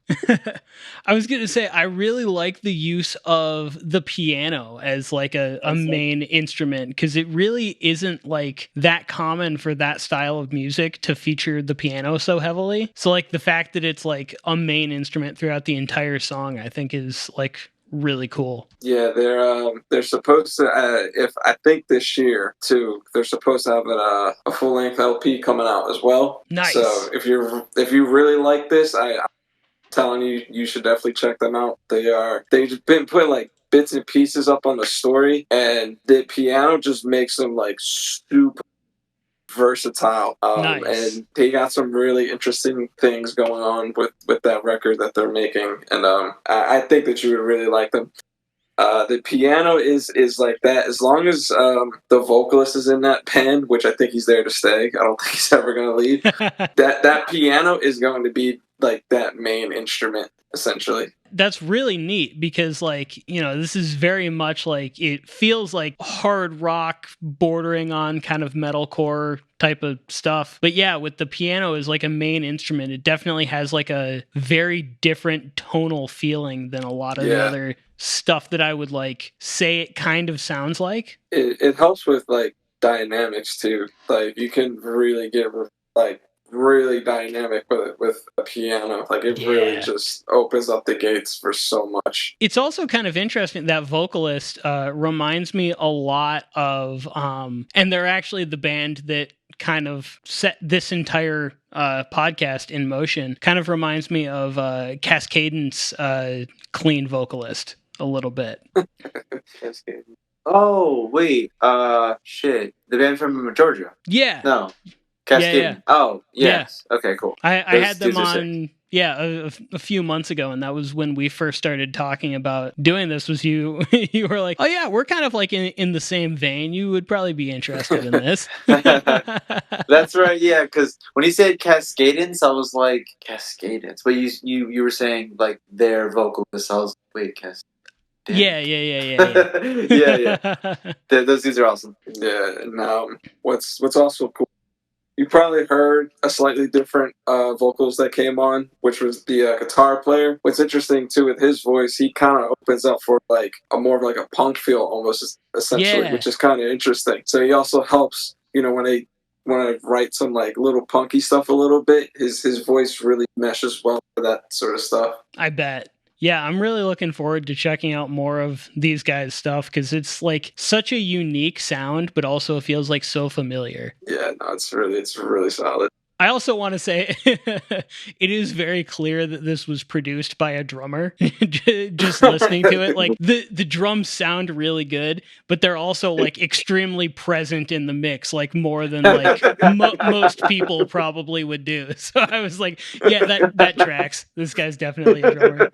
I was going to say, I really like the use of the piano as like a main instrument, because it really isn't like that common for that style of music to feature the piano so heavily. So like the fact that it's like a main instrument throughout the entire song, I think is like really cool. Yeah, they're supposed to. If I think this year too, they're supposed to have a full length LP coming out as well. Nice. So if you really like this, I'm telling you, you should definitely check them out. They've been putting like bits and pieces up on the story, and the piano just makes them like super versatile. Nice. And they got some really interesting things going on with that record that they're making, and I think that you would really like them. The piano is like that. As long as the vocalist is in that pen, which I think he's there to stay. I don't think he's ever going to leave. that piano is going to be like that main instrument, essentially. That's really neat because, like, you know, this is very much like, it feels like hard rock bordering on kind of metalcore type of stuff. But yeah, with the piano as like a main instrument, it definitely has like a very different tonal feeling than a lot of the other stuff that I would like say it kind of sounds like. It helps with like dynamics too. Like you can really get like really dynamic with a piano. Like it really just opens up the gates for so much. It's also kind of interesting that vocalist reminds me a lot of and they're actually the band that kind of set this entire podcast in motion. Kind of reminds me of Cascaden's clean vocalist a little bit. Cascade. Oh wait, shit, the band from Georgia. Yeah. No. Cascade. Yeah. Oh, yes. Yeah. Okay, cool. I had them on, a few months ago, and that was when we first started talking about doing this. Was you were like, oh yeah, we're kind of like in the same vein. You would probably be interested in this. That's right. Yeah, because when you said Cascadence, I was like Cascadence, but you were saying like their vocalist. I was like, wait, Cascadence. Yeah. Those dudes are awesome. Yeah, and what's also cool, you probably heard a slightly different vocals that came on, which was the guitar player. What's interesting too with his voice, he kind of opens up for like a more of like a punk feel almost, essentially, which is kind of interesting. So he also helps, when they want to write some like little punky stuff a little bit, his voice really meshes well for that sort of stuff. I bet. Yeah, I'm really looking forward to checking out more of these guys' stuff because it's like such a unique sound, but also feels like so familiar. Yeah, no, it's really solid. I also want to say it is very clear that this was produced by a drummer. Just listening to it, like the drums sound really good, but they're also like extremely present in the mix, like more than like most people probably would do. So I was like, yeah, that tracks. This guy's definitely a drummer.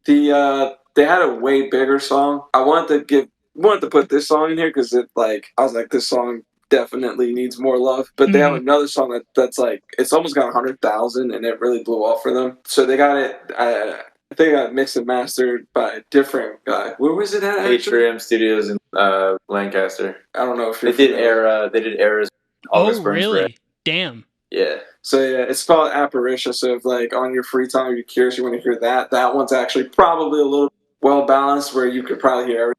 They had a way bigger song. I wanted to put this song in here because I was like, this song definitely needs more love, but they have another song that's like, it's almost got 100,000 and it really blew off for them. So they got it, I think it got mixed and mastered by a different guy. Where was it at? Atrium Studios in Lancaster. I don't know if they did Era's. Oh, really? Damn. Yeah. So yeah, it's called Apparitia. So if like on your free time you're curious, you want to hear that one's actually probably a little well balanced where you could probably hear everything.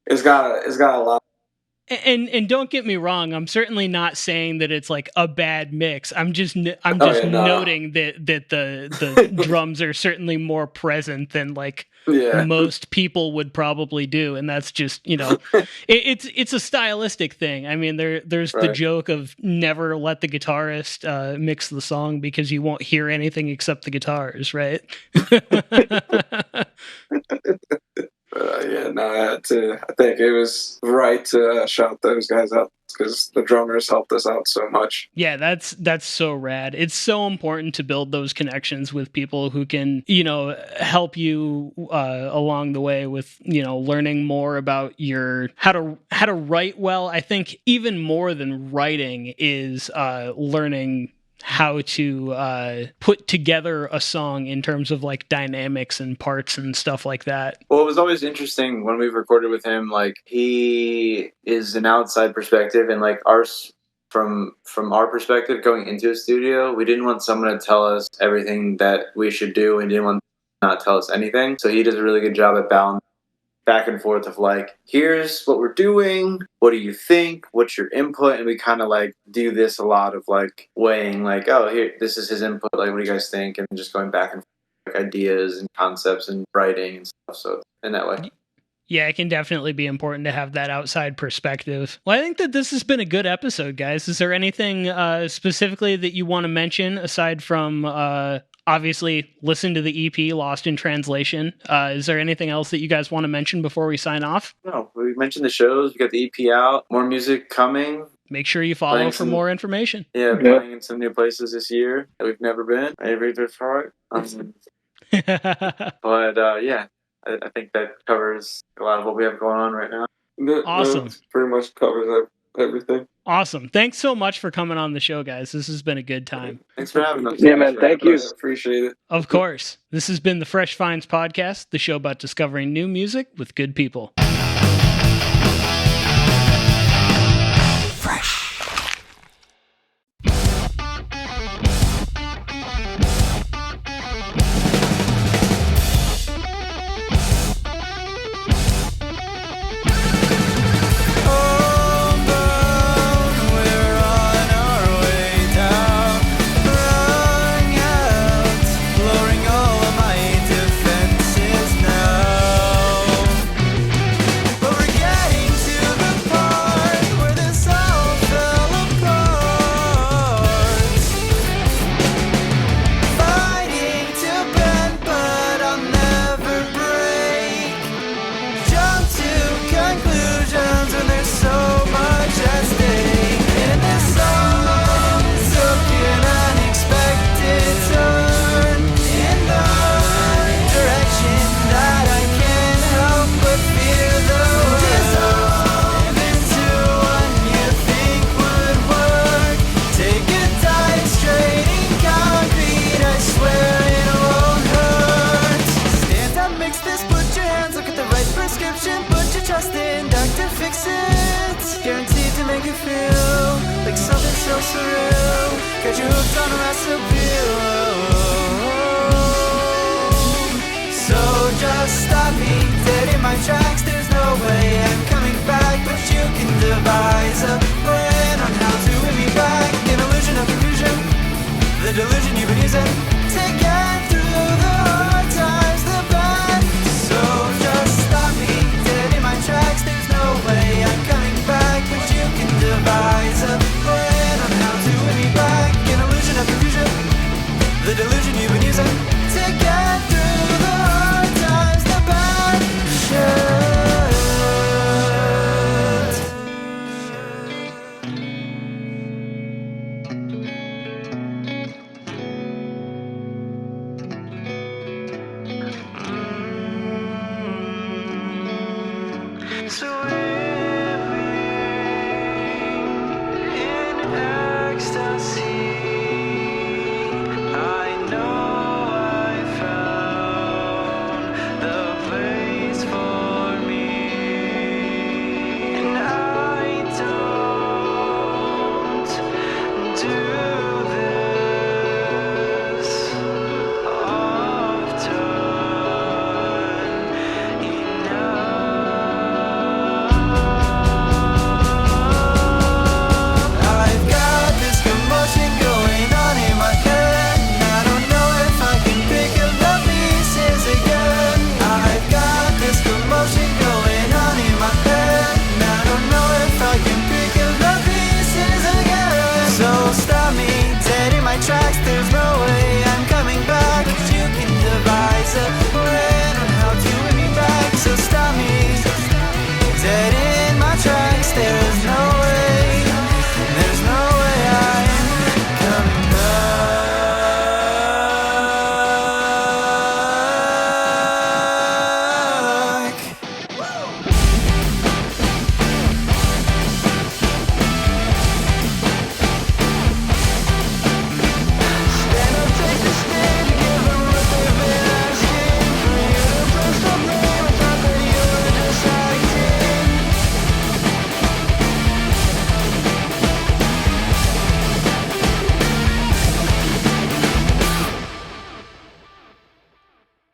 It's got a lot. And don't get me wrong, I'm certainly not saying that it's like a bad mix. I'm just noting that the drums are certainly more present than like most people would probably do, and that's just it's a stylistic thing. I mean, there's the joke of never let the guitarist mix the song because you won't hear anything except the guitars, right? I think it was right to shout those guys out because the drummers helped us out so much. Yeah, that's so rad. It's so important to build those connections with people who can, help you along the way with, learning more about how to write well. I think even more than writing is learning how to put together a song in terms of like dynamics and parts and stuff like that. Well, it was always interesting when we've recorded with him, like he is an outside perspective and like from our perspective going into a studio, we didn't want someone to tell us everything that we should do, and didn't want to not tell us anything. So he does a really good job at balancing back and forth of like, here's what we're doing, what do you think, what's your input, and we kind of like do this a lot of like weighing like, oh, here, this is his input, like what do you guys think, and just going back and forth, like ideas and concepts and writing and stuff. So in that way. Yeah, it can definitely be important to have that outside perspective. Well, I think that this has been a good episode, guys. Is there anything specifically that you want to mention aside from obviously listen to the EP Lost in Translation? Is there anything else that you guys want to mention before we sign off? No, we mentioned the shows. We got the EP out, more music coming. Make sure you follow for more information. Yeah, playing in some new places this year that we've never been. Maybe before. But yeah. I think that covers a lot of what we have going on right now. Awesome. Pretty much covers everything. Awesome. Thanks so much for coming on the show, guys. This has been a good time. Thanks for having us. Yeah, man. Thank you. Appreciate it. Of course. This has been the Fresh Finds Podcast, the show about discovering new music with good people. Guaranteed to make you feel like something so surreal. Got you hooked on a recipe. So just stop me dead in my tracks. There's no way I'm coming back, but you can devise a plan on how to win me back. An illusion of confusion, the delusion you've been using. Take